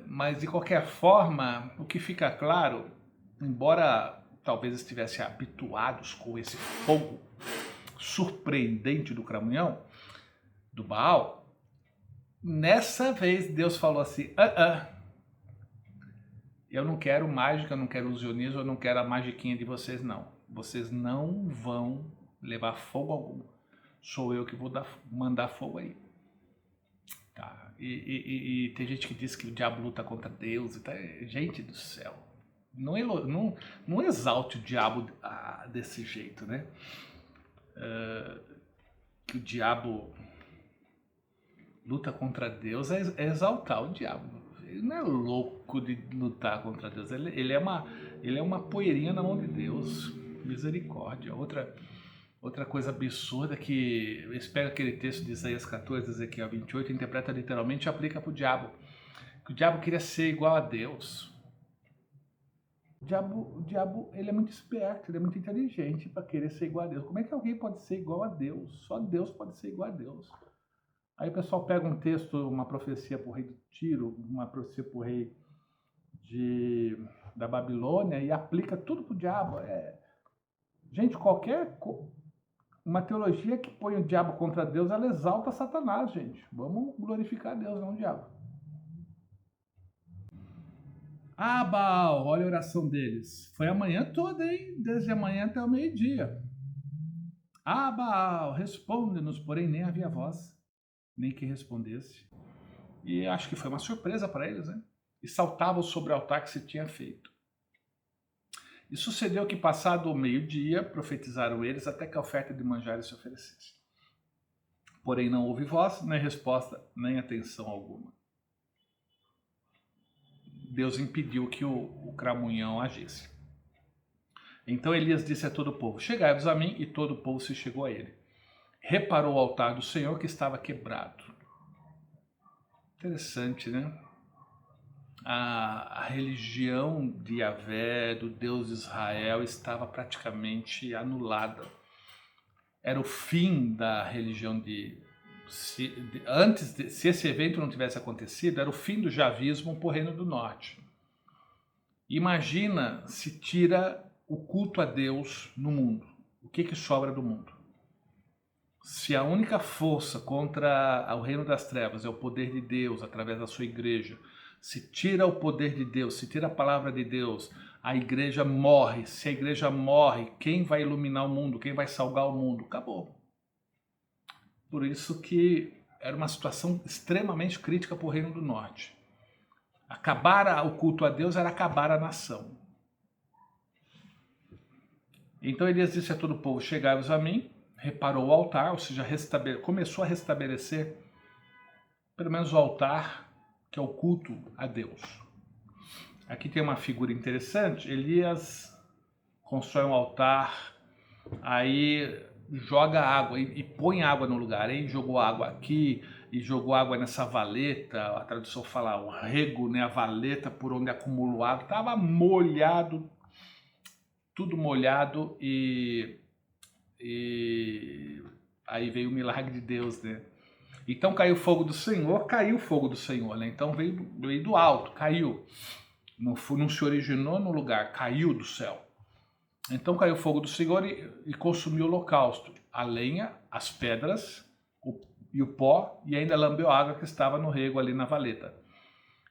Mas de qualquer forma, o que fica claro, embora talvez estivessem habituados com esse fogo surpreendente do cramunhão, do Baal, nessa vez Deus falou assim: eu não quero mágica, eu não quero ilusionismo, eu não quero a magiquinha de vocês, não. Vocês não vão levar fogo algum. Sou eu que vou mandar fogo aí. Tá. E tem gente que diz que o diabo luta contra Deus. Tá? Gente do céu. Não exalte o diabo desse jeito, né? Que o diabo luta contra Deus é exaltar o diabo. Ele não é louco de lutar contra Deus. Ele é uma poeirinha na mão de Deus. Misericórdia. Outra coisa absurda que eu espero que aquele texto de Isaías 14, Ezequiel 28, interpreta literalmente e aplica para o diabo. Que o diabo queria ser igual a Deus. O diabo ele é muito esperto, ele é muito inteligente para querer ser igual a Deus. Como é que alguém pode ser igual a Deus? Só Deus pode ser igual a Deus. Aí o pessoal pega um texto, uma profecia para o rei do Tiro, uma profecia para o rei da Babilônia e aplica tudo para o diabo. Gente, uma teologia que põe o diabo contra Deus, ela exalta Satanás, gente. Vamos glorificar Deus, não o diabo. Ah, Baal, olha a oração deles. Foi a manhã toda, hein? Desde a manhã até o meio-dia. Ah, Baal, responde-nos, porém nem havia voz, nem que respondesse. E acho que foi uma surpresa para eles, né? E saltavam sobre o altar que se tinha feito. E sucedeu que, passado o meio-dia, profetizaram eles até que a oferta de manjares se oferecesse. Porém, não houve voz, nem resposta, nem atenção alguma. Deus impediu que o cramunhão agisse. Então Elias disse a todo o povo: chegai-vos a mim, e todo o povo se chegou a ele. Reparou o altar do Senhor que estava quebrado. Interessante, né? A religião de Yahvé, do Deus de Israel, estava praticamente anulada. Era o fim da religião se esse evento não tivesse acontecido, era o fim do javismo para o Reino do Norte. Imagina se tira o culto a Deus no mundo. O que sobra do mundo? Se a única força contra o reino das trevas é o poder de Deus através da sua igreja, se tira o poder de Deus, se tira a palavra de Deus, a igreja morre. Se a igreja morre, quem vai iluminar o mundo? Quem vai salgar o mundo? Acabou. Por isso que era uma situação extremamente crítica para o Reino do Norte. Acabar o culto a Deus era acabar a nação. Então Elias disse a todo o povo: chegai-vos a mim. Reparou o altar, ou seja, começou a restabelecer pelo menos o altar, que é o culto a Deus. Aqui tem uma figura interessante. Elias constrói um altar, aí joga água e põe água no lugar. Aí jogou água aqui e jogou água nessa valeta. A tradução fala o rego, né? A valeta por onde acumulou água. Estava molhado, tudo molhado e aí veio o milagre de Deus, né? Então caiu o fogo do Senhor, né? Então veio do alto, caiu. Não se originou no lugar, caiu do céu. Então caiu o fogo do Senhor e consumiu o holocausto, a lenha, as pedras e o pó, e ainda lambeu a água que estava no rego ali na valeta.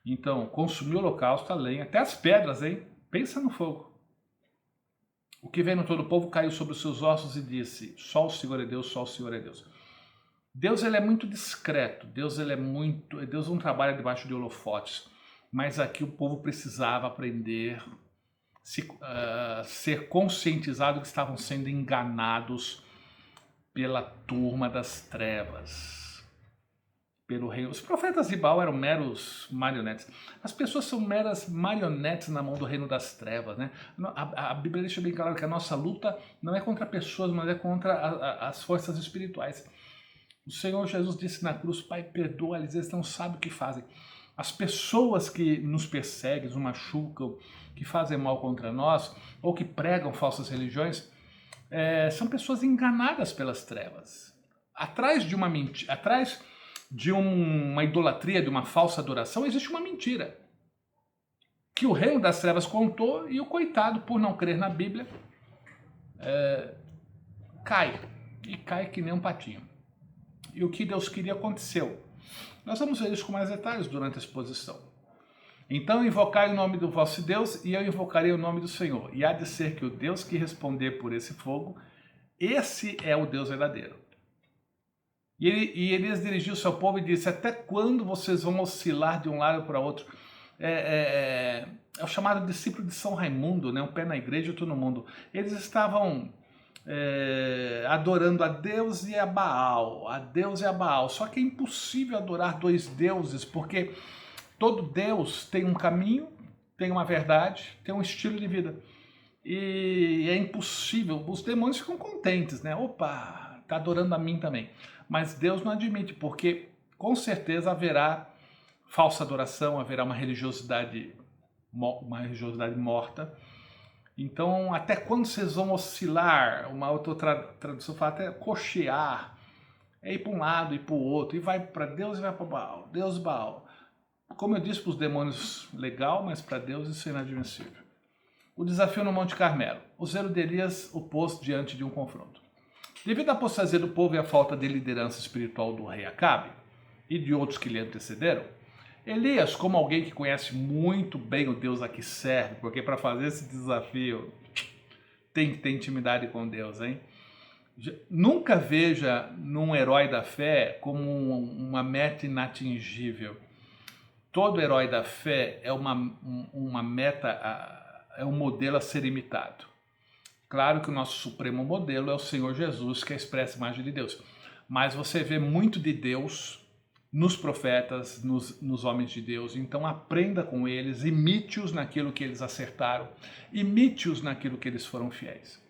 Então consumiu o holocausto, a lenha, até as pedras, hein? Pensa no fogo. O que veio no todo o povo caiu sobre os seus ossos e disse: só o Senhor é Deus, só o Senhor é Deus. Deus ele é muito discreto, Deus não trabalha debaixo de holofotes, mas aqui o povo precisava aprender, ser conscientizado que estavam sendo enganados pela turma das trevas. pelo reino. Os profetas de Baal eram meros marionetes. As pessoas são meras marionetes na mão do reino das trevas, né? A Bíblia deixa bem claro que a nossa luta não é contra pessoas, mas é contra as forças espirituais. O Senhor Jesus disse na cruz: Pai, perdoa-lhes, eles não sabem o que fazem. As pessoas que nos perseguem, nos machucam, que fazem mal contra nós, ou que pregam falsas religiões, são pessoas enganadas pelas trevas. Atrás de uma mentira, atrás de uma idolatria, de uma falsa adoração, existe uma mentira que o reino das trevas contou, e o coitado, por não crer na Bíblia, cai, e cai que nem um patinho. E o que Deus queria aconteceu. Nós vamos ver isso com mais detalhes durante a exposição. Então invocai o nome do vosso Deus, e eu invocarei o nome do Senhor. E há de ser que o Deus que responder por esse fogo, esse é o Deus verdadeiro. E Elias dirigiu-se ao povo e disse: até quando vocês vão oscilar de um lado para outro? É o chamado discípulo de São Raimundo, né? Um pé na igreja e outro no mundo. Eles estavam adorando a Deus e a Baal, a Deus e a Baal. Só que é impossível adorar dois deuses, porque todo Deus tem um caminho, tem uma verdade, tem um estilo de vida. E é impossível. Os demônios ficam contentes, né? Opa, tá adorando a mim também. Mas Deus não admite, porque com certeza haverá falsa adoração, haverá uma religiosidade morta. Então, até quando vocês vão oscilar? Uma outra tradução fala até cochear, é ir para um lado e para o outro, e vai para Deus e vai para Baal, Deus Baal. Como eu disse para os demônios, legal, mas para Deus isso é inadmissível. O desafio no Monte Carmelo. O zelo de Elias o pôs diante de um confronto. Devido à apostasia do povo e à falta de liderança espiritual do rei Acabe e de outros que lhe antecederam, Elias, como alguém que conhece muito bem o Deus a que serve, porque para fazer esse desafio tem que ter intimidade com Deus, hein? Nunca veja num herói da fé como uma meta inatingível. Todo herói da fé é uma meta, é um modelo a ser imitado. Claro que o nosso supremo modelo é o Senhor Jesus, que é a expressa imagem de Deus. Mas você vê muito de Deus nos profetas, nos homens de Deus. Então aprenda com eles, imite-os naquilo que eles acertaram, imite-os naquilo que eles foram fiéis.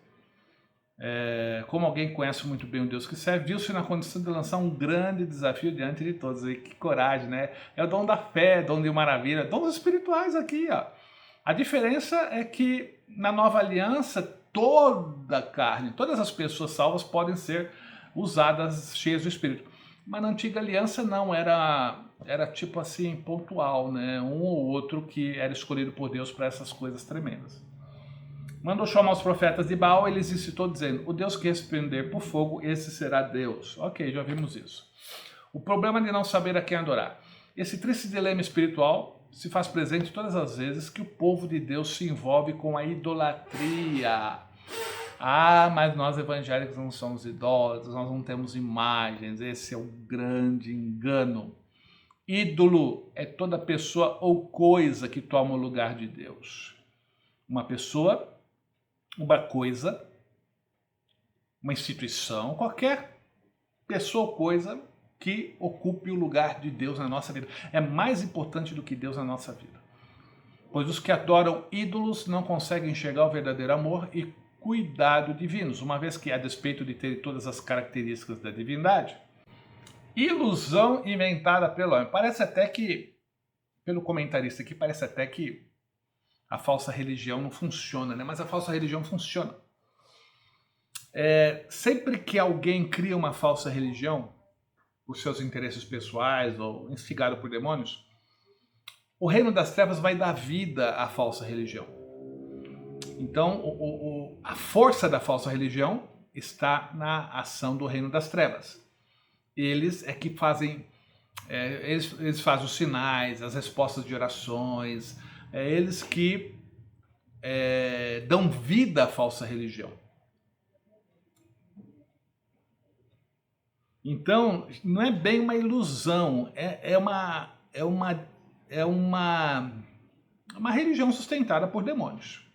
Como alguém conhece muito bem o Deus que serve, viu-se na condição de lançar um grande desafio diante de todos. E que coragem, né? É o dom da fé, dom de maravilha, dons espirituais aqui, ó. A diferença é que na nova aliança, toda a carne, todas as pessoas salvas podem ser usadas cheias do Espírito. Mas na antiga aliança não, era tipo assim, pontual, né? Um ou outro que era escolhido por Deus para essas coisas tremendas. Mandou chamar os profetas de Baal, eles incitou dizendo: o Deus que responder por fogo, esse será Deus. Ok, já vimos isso. O problema de não saber a quem adorar. Esse triste dilema espiritual se faz presente todas as vezes que o povo de Deus se envolve com a idolatria. Ah, mas nós evangélicos não somos idólatras, nós não temos imagens. Esse é o grande engano. Ídolo é toda pessoa ou coisa que toma o lugar de Deus. Uma pessoa, uma coisa, uma instituição, qualquer pessoa ou coisa que ocupe o lugar de Deus na nossa vida. É mais importante do que Deus na nossa vida. Pois os que adoram ídolos não conseguem enxergar o verdadeiro amor e cuidado divinos, uma vez que, a despeito de ter todas as características da divindade, ilusão inventada pelo homem. Parece até que, pelo comentarista aqui, parece até que a falsa religião não funciona, né? Mas a falsa religião funciona. Sempre que alguém cria uma falsa religião, por seus interesses pessoais ou instigado por demônios, o reino das trevas vai dar vida à falsa religião. Então, a força da falsa religião está na ação do reino das trevas. Eles é que fazem, eles fazem os sinais, as respostas de orações, eles que dão vida à falsa religião. Então, não é bem uma ilusão, é uma religião sustentada por demônios.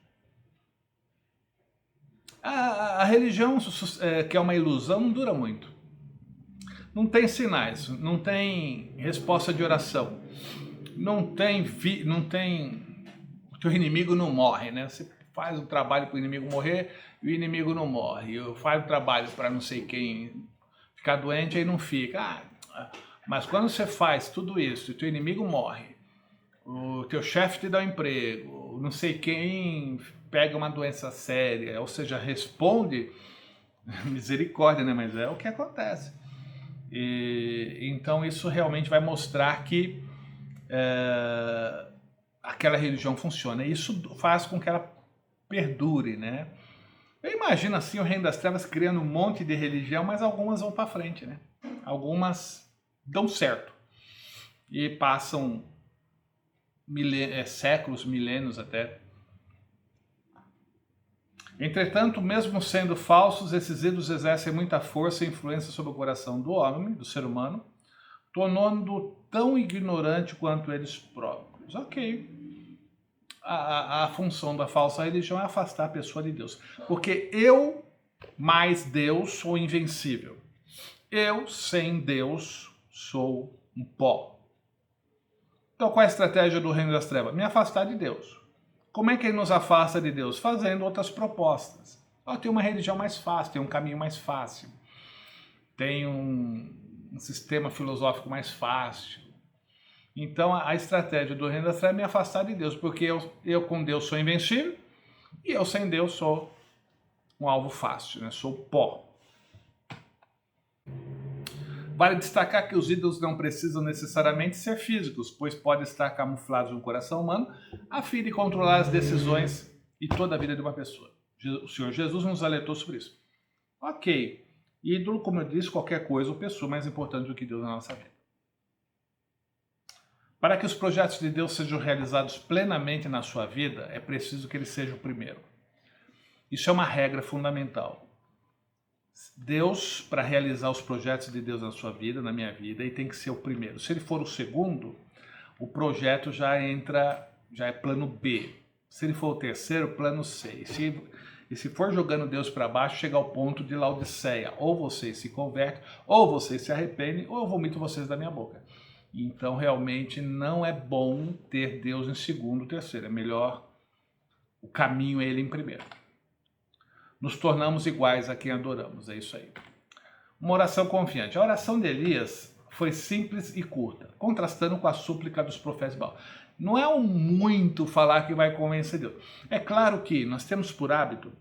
A religião que é uma ilusão não dura muito. não tem sinais, não tem resposta de oração, não tem, o teu inimigo não morre, né? Você faz o trabalho para o inimigo morrer e o inimigo não morre. Faz o trabalho para não sei quem ficar doente aí não fica. Mas quando você faz tudo isso e o teu inimigo morre, o teu chefe te dá um emprego, não sei quem pega uma doença séria, ou seja, responde, misericórdia, né? Mas é o que acontece. Então isso realmente vai mostrar que aquela religião funciona. E isso faz com que ela perdure, né? Eu imagino assim o Reino das Trevas criando um monte de religião, mas algumas vão para frente, né? Algumas dão certo e passam séculos, milênios até. Entretanto, mesmo sendo falsos, esses ídolos exercem muita força e influência sobre o coração do homem, do ser humano, tornando-o tão ignorante quanto eles próprios. Ok. A função da falsa religião é afastar a pessoa de Deus. Porque eu mais Deus sou invencível. Eu sem Deus sou um pó. Então qual é a estratégia do reino das trevas? Me afastar de Deus. Como é que ele nos afasta de Deus? Fazendo outras propostas. Tem uma religião mais fácil, tem um caminho mais fácil. Tem um sistema filosófico mais fácil. Então a estratégia do reino das trevas é me afastar de Deus, porque eu com Deus sou invencível e eu sem Deus sou um alvo fácil, né? Sou pó. Vale destacar que os ídolos não precisam necessariamente ser físicos, pois podem estar camuflados no coração humano a fim de controlar as decisões e toda a vida de uma pessoa. O Senhor Jesus nos alertou sobre isso. Ok, ídolo, como eu disse, qualquer coisa ou pessoa mais importante do que Deus na nossa vida. Para que os projetos de Deus sejam realizados plenamente na sua vida, é preciso que ele seja o primeiro. Isso é uma regra fundamental. Deus, para realizar os projetos de Deus na sua vida, na minha vida, ele tem que ser o primeiro. Se ele for o segundo, o projeto já é plano B. Se ele for o terceiro, plano C. E se for jogando Deus para baixo, chega ao ponto de Laodiceia. Ou vocês se convertem, ou vocês se arrependem, ou eu vomito vocês da minha boca. Então, realmente, não é bom ter Deus em segundo, terceiro. É melhor o caminho é ele em primeiro. Nos tornamos iguais a quem adoramos, é isso aí. Uma oração confiante. A oração de Elias foi simples e curta, contrastando com a súplica dos profetas de Baal. Não é muito falar que vai convencer Deus. É claro que nós temos por hábito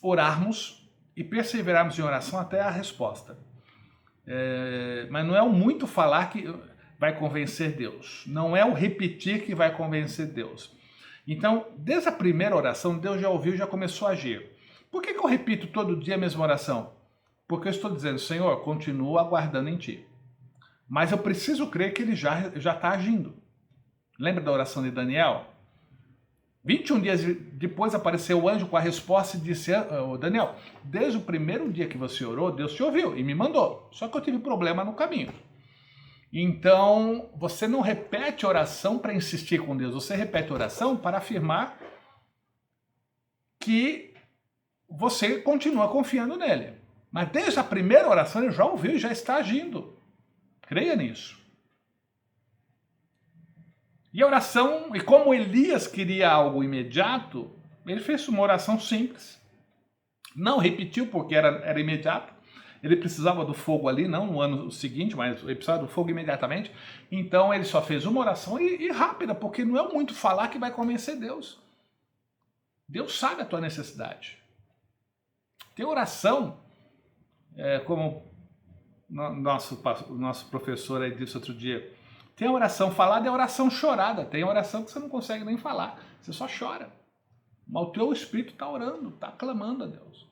orarmos e perseverarmos em oração até a resposta. Mas não é o muito falar que vai convencer Deus. Não é o repetir que vai convencer Deus. Então, desde a primeira oração, Deus já ouviu e já começou a agir. Por que eu repito todo dia a mesma oração? Porque eu estou dizendo, Senhor, continuo aguardando em Ti. Mas eu preciso crer que Ele já está agindo. Lembra da oração de Daniel? 21 dias depois apareceu o anjo com a resposta e disse, Daniel, desde o primeiro dia que você orou, Deus te ouviu e me mandou. Só que eu tive problema no caminho. Então, você não repete oração para insistir com Deus. Você repete oração para afirmar que você continua confiando nele. Mas desde a primeira oração ele já ouviu e já está agindo. Creia nisso. E a oração, e como Elias queria algo imediato, ele fez uma oração simples. Não repetiu porque era imediato. Ele precisava do fogo ali, não no ano seguinte, mas ele precisava do fogo imediatamente. Então ele só fez uma oração e rápida, porque não é muito falar que vai convencer Deus. Deus sabe a tua necessidade. Tem oração, como o nosso professor aí disse outro dia, tem a oração falada e a oração chorada. Tem a oração que você não consegue nem falar, você só chora. Mas o teu espírito está orando, está clamando a Deus.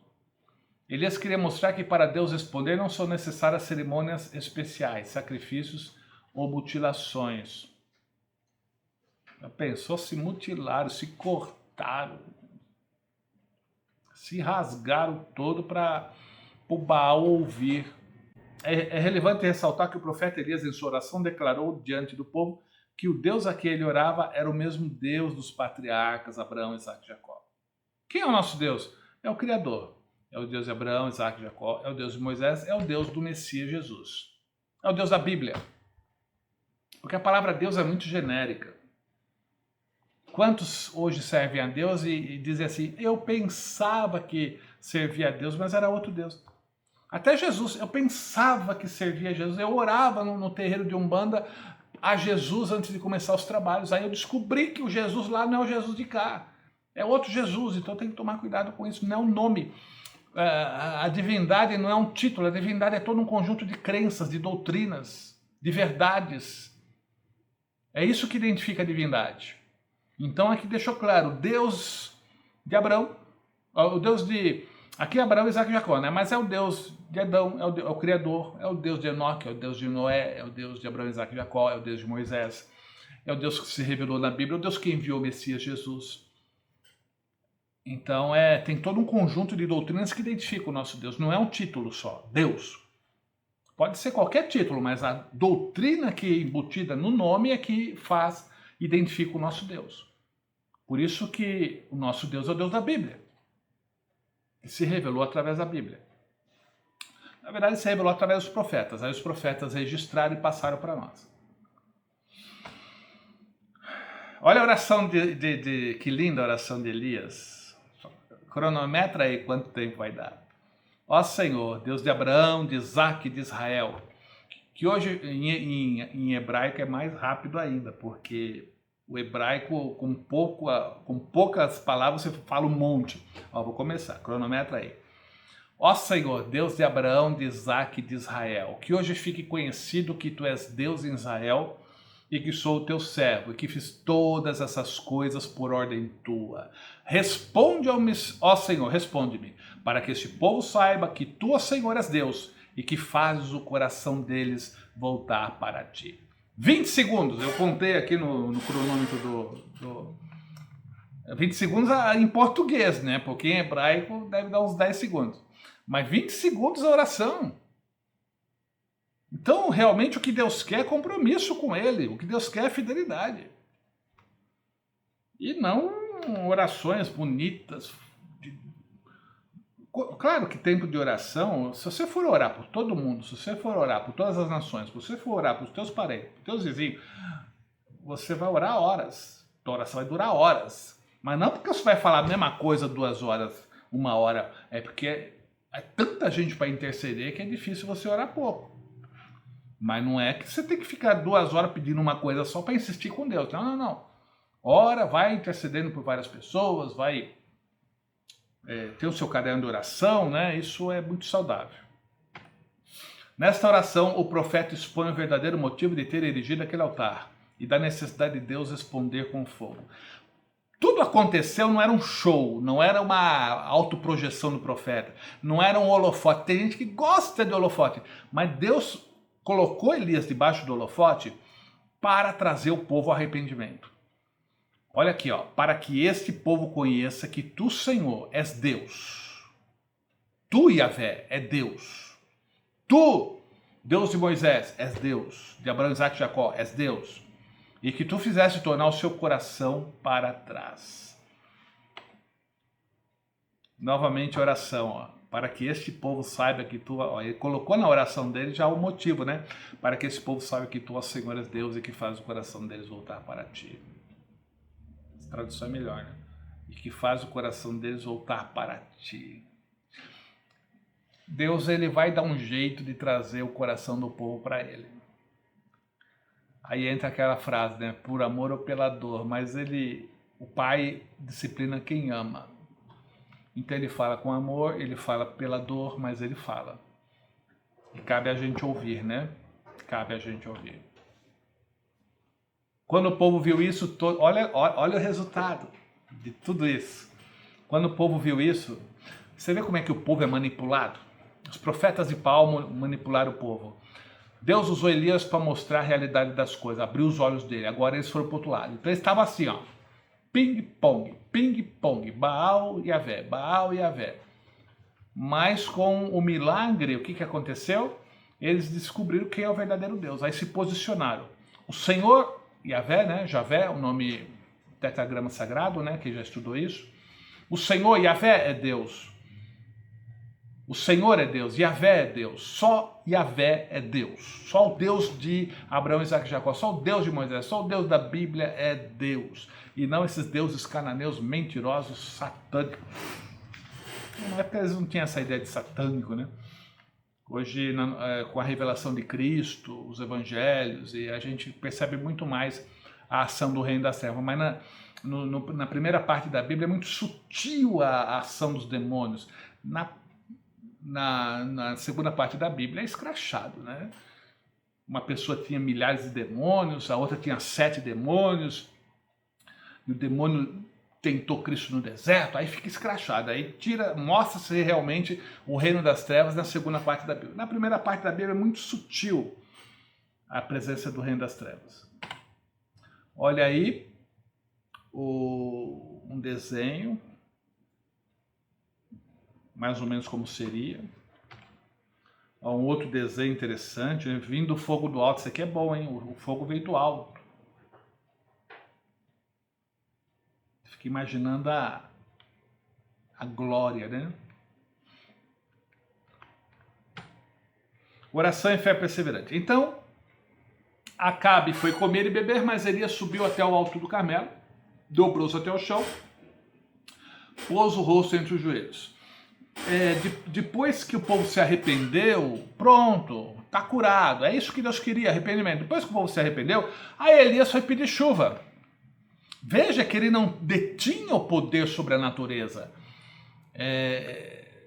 Elias queria mostrar que para Deus responder não são necessárias cerimônias especiais, sacrifícios ou mutilações. Já pensou? Se mutilaram, se cortaram, se rasgaram todo para o Baal ouvir. É relevante ressaltar que o profeta Elias, em sua oração, declarou diante do povo que o Deus a quem ele orava era o mesmo Deus dos patriarcas Abraão, Isaque e Jacó. Quem é o nosso Deus? É o Criador. é o Deus de Abraão, Isaac e Jacó, é o Deus de Moisés, é o Deus do Messias Jesus. É o Deus da Bíblia. Porque a palavra Deus é muito genérica. Quantos hoje servem a Deus e dizem assim, eu pensava que servia a Deus, mas era outro Deus. Até Jesus, eu pensava que servia a Jesus, eu orava no terreiro de Umbanda a Jesus antes de começar os trabalhos. Aí eu descobri que o Jesus lá não é o Jesus de cá, é outro Jesus, então tem que tomar cuidado com isso, não é um nome. A divindade não é um título, a divindade é todo um conjunto de crenças, de doutrinas, de verdades. É isso que identifica a divindade. Então aqui deixou claro, Deus de Abraão, o Deus de... Aqui é Abraão, Isaac e Jacó, né? Mas é o Deus de Adão, é o Criador, é o Deus de Enoque, é o Deus de Noé, é o Deus de Abraão, Isaac e Jacó, é o Deus de Moisés, é o Deus que se revelou na Bíblia, é o Deus que enviou o Messias Jesus. Então tem todo um conjunto de doutrinas que identifica o nosso Deus, não é um título só, Deus. Pode ser qualquer título, mas a doutrina que é embutida no nome é que identifica o nosso Deus. Por isso que o nosso Deus é o Deus da Bíblia, que se revelou através da Bíblia. Na verdade, se revelou através dos profetas. Aí os profetas registraram e passaram para nós. Olha a oração que linda a oração de Elias. Cronometra aí quanto tempo vai dar. Ó Senhor, Deus de Abraão, de Isaac e de Israel. Que hoje em hebraico é mais rápido ainda, porque o hebraico, com poucas palavras, você fala um monte. Ó, vou começar, cronometra aí. Ó Senhor, Deus de Abraão, de Isaac e de Israel, que hoje fique conhecido que Tu és Deus em Israel e que sou o Teu servo e que fiz todas essas coisas por ordem Tua. Ó Senhor, responde-me, para que este povo saiba que Tu, ó Senhor, és Deus e que fazes o coração deles voltar para Ti. 20 segundos, eu contei aqui no cronômetro 20 segundos em português, né? Porque em hebraico deve dar uns 10 segundos. Mas 20 segundos a oração. Então, realmente, o que Deus quer é compromisso com Ele. O que Deus quer é fidelidade. E não orações bonitas. Claro que tempo de oração, se você for orar por todo mundo, se você for orar por todas as nações, se você for orar para os teus parentes, para os teus vizinhos, você vai orar horas. A oração vai durar horas. Mas não porque você vai falar a mesma coisa 2 horas, 1 hora. É porque é tanta gente para interceder que é difícil você orar pouco. Mas não é que você tem que ficar 2 horas pedindo uma coisa só para insistir com Deus. Não, não, não. Ora, vai intercedendo por várias pessoas, vai ter o seu caderno de oração, né? Isso é muito saudável. Nesta oração, o profeta expõe o verdadeiro motivo de ter erigido aquele altar e da necessidade de Deus responder com fogo. Tudo aconteceu, não era um show, não era uma autoprojeção do profeta, não era um holofote. Tem gente que gosta de holofote, mas Deus colocou Elias debaixo do holofote para trazer o povo ao arrependimento. Olha aqui, ó, para que este povo conheça que Tu, Senhor, és Deus. Tu, Yahvé, é Deus. Tu, Deus de Moisés, és Deus. De Abraão, Isaac e Jacó, és Deus. E que Tu fizeste tornar o seu coração para trás. Novamente a oração, ó, para que este povo saiba que Tu... Ó, ele colocou na oração dele já o motivo, né? Para que esse povo saiba que Tu, ó Senhor, és Deus e que faz o coração deles voltar para Ti. Essa tradução é melhor, né? E que faz o coração deles voltar para Ti. Deus, ele vai dar um jeito de trazer o coração do povo para Ele. Aí entra aquela frase, né? Por amor ou pela dor. Mas o Pai disciplina quem ama. Então ele fala com amor, ele fala pela dor, mas ele fala. E cabe a gente ouvir, né? Cabe a gente ouvir. Quando o povo viu isso, olha o resultado de tudo isso. Quando o povo viu isso, você vê como é que o povo é manipulado? Os profetas de Baal manipularam o povo. Deus usou Elias para mostrar a realidade das coisas, abriu os olhos dele. Agora eles foram para o outro lado. Então eles estavam assim, ó, ping-pong, Baal e Yahvé. Mas com o milagre, o que aconteceu? Eles descobriram quem é o verdadeiro Deus. Aí se posicionaram. O Senhor, Yahvé, né? Javé, o nome tetragrama sagrado, né? Quem já estudou isso. O Senhor, Yahvé, é Deus. O Senhor é Deus, Yahvé é Deus, só Yahvé é Deus. Só o Deus de Abraão, Isaac e Jacó, só o Deus de Moisés, só o Deus da Bíblia é Deus. E não esses deuses cananeus mentirosos, satânicos. Na época eles não tinham essa ideia de satânico, né? Hoje, com a revelação de Cristo, os evangelhos, e a gente percebe muito mais a ação do reino das trevas. Mas na primeira parte da Bíblia é muito sutil a ação dos demônios. Na segunda parte da Bíblia é escrachado, né? Uma pessoa tinha milhares de demônios, a outra tinha 7 demônios, e o demônio tentou Cristo no deserto, aí fica escrachado, aí mostra-se realmente o reino das trevas na segunda parte da Bíblia. Na primeira parte da Bíblia é muito sutil a presença do reino das trevas. Olha aí um desenho, mais ou menos como seria. Um outro desenho interessante, né? Vindo do fogo do alto. Isso aqui é bom, hein? O fogo veio do alto. Fica imaginando a glória, né? Oração e fé perseverante. Então, Acabe foi comer e beber, mas Elias subiu até o alto do Carmelo, dobrou-se até o chão, pôs o rosto entre os joelhos. Depois que o povo se arrependeu, pronto, está curado. É isso que Deus queria, arrependimento. Depois que o povo se arrependeu, aí Elias foi pedir chuva. Veja que ele não detinha o poder sobre a natureza.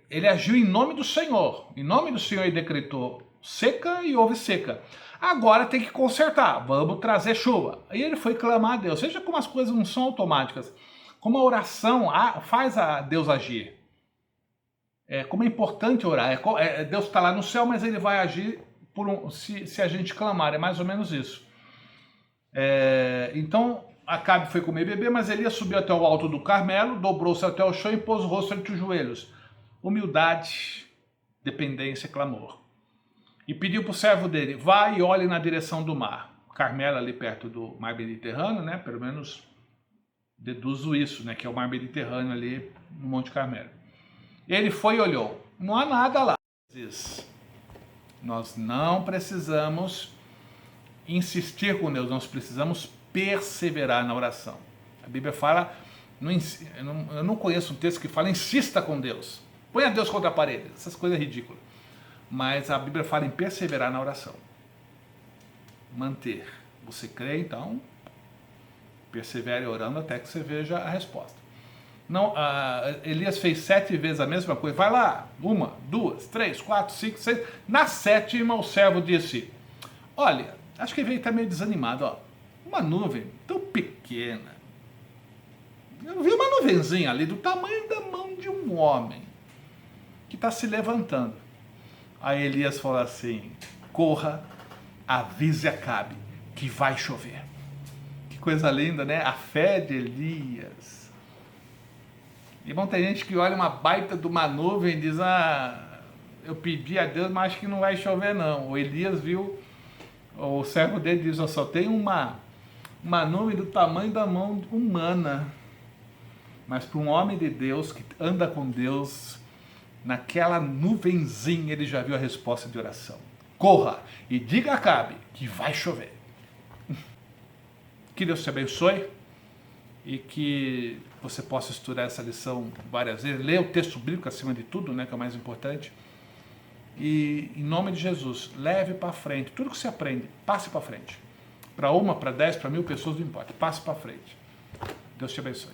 Ele agiu em nome do Senhor. Em nome do Senhor ele decretou seca e houve seca. Agora tem que consertar, vamos trazer chuva. E ele foi clamar a Deus. Veja como as coisas não são automáticas. Como a oração faz a Deus agir. Como é importante orar. Deus está lá no céu, mas ele vai agir se a gente clamar. É mais ou menos isso. Então, Acabe foi comer e beber, mas Elias subiu até o alto do Carmelo, dobrou-se até o chão e pôs o rosto entre os joelhos. Humildade, dependência, clamor. E pediu para o servo dele, vá e olhe na direção do mar. Carmelo ali perto do mar Mediterrâneo, né? Pelo menos deduzo isso, né? Que é o mar Mediterrâneo ali no Monte Carmelo. Ele foi e olhou. Não há nada lá. Nós não precisamos insistir com Deus, nós precisamos perseverar na oração. A Bíblia fala, eu não conheço um texto que fala, insista com Deus. Põe a Deus contra a parede. Essas coisas ridículas. Mas a Bíblia fala em perseverar na oração. Manter. Você crê, então, persevere orando até que você veja a resposta. Não, Elias fez 7 vezes a mesma coisa. Vai lá, 1, 2, 3, 4, 5, 6. Na 7ª, o servo disse, olha, acho que ele veio estar meio desanimado, ó. Uma nuvem tão pequena. Eu vi uma nuvenzinha ali do tamanho da mão de um homem que está se levantando. Aí Elias falou assim, corra, avise Acabe que vai chover. Que coisa linda, né? A fé de Elias. Irmão, tem gente que olha uma baita de uma nuvem e diz, eu pedi a Deus, mas acho que não vai chover não. O Elias viu, o servo dele diz, só tem uma nuvem do tamanho da mão humana. Mas para um homem de Deus, que anda com Deus, naquela nuvenzinha ele já viu a resposta de oração. Corra e diga a Acabe que vai chover. Que Deus te abençoe e que você possa estudar essa lição várias vezes. Leia o texto bíblico acima de tudo, né, que é o mais importante. E em nome de Jesus, leve para frente. Tudo que você aprende, passe para frente. Para 1, para 10, para 1000 pessoas, não importa. Passe para frente. Deus te abençoe.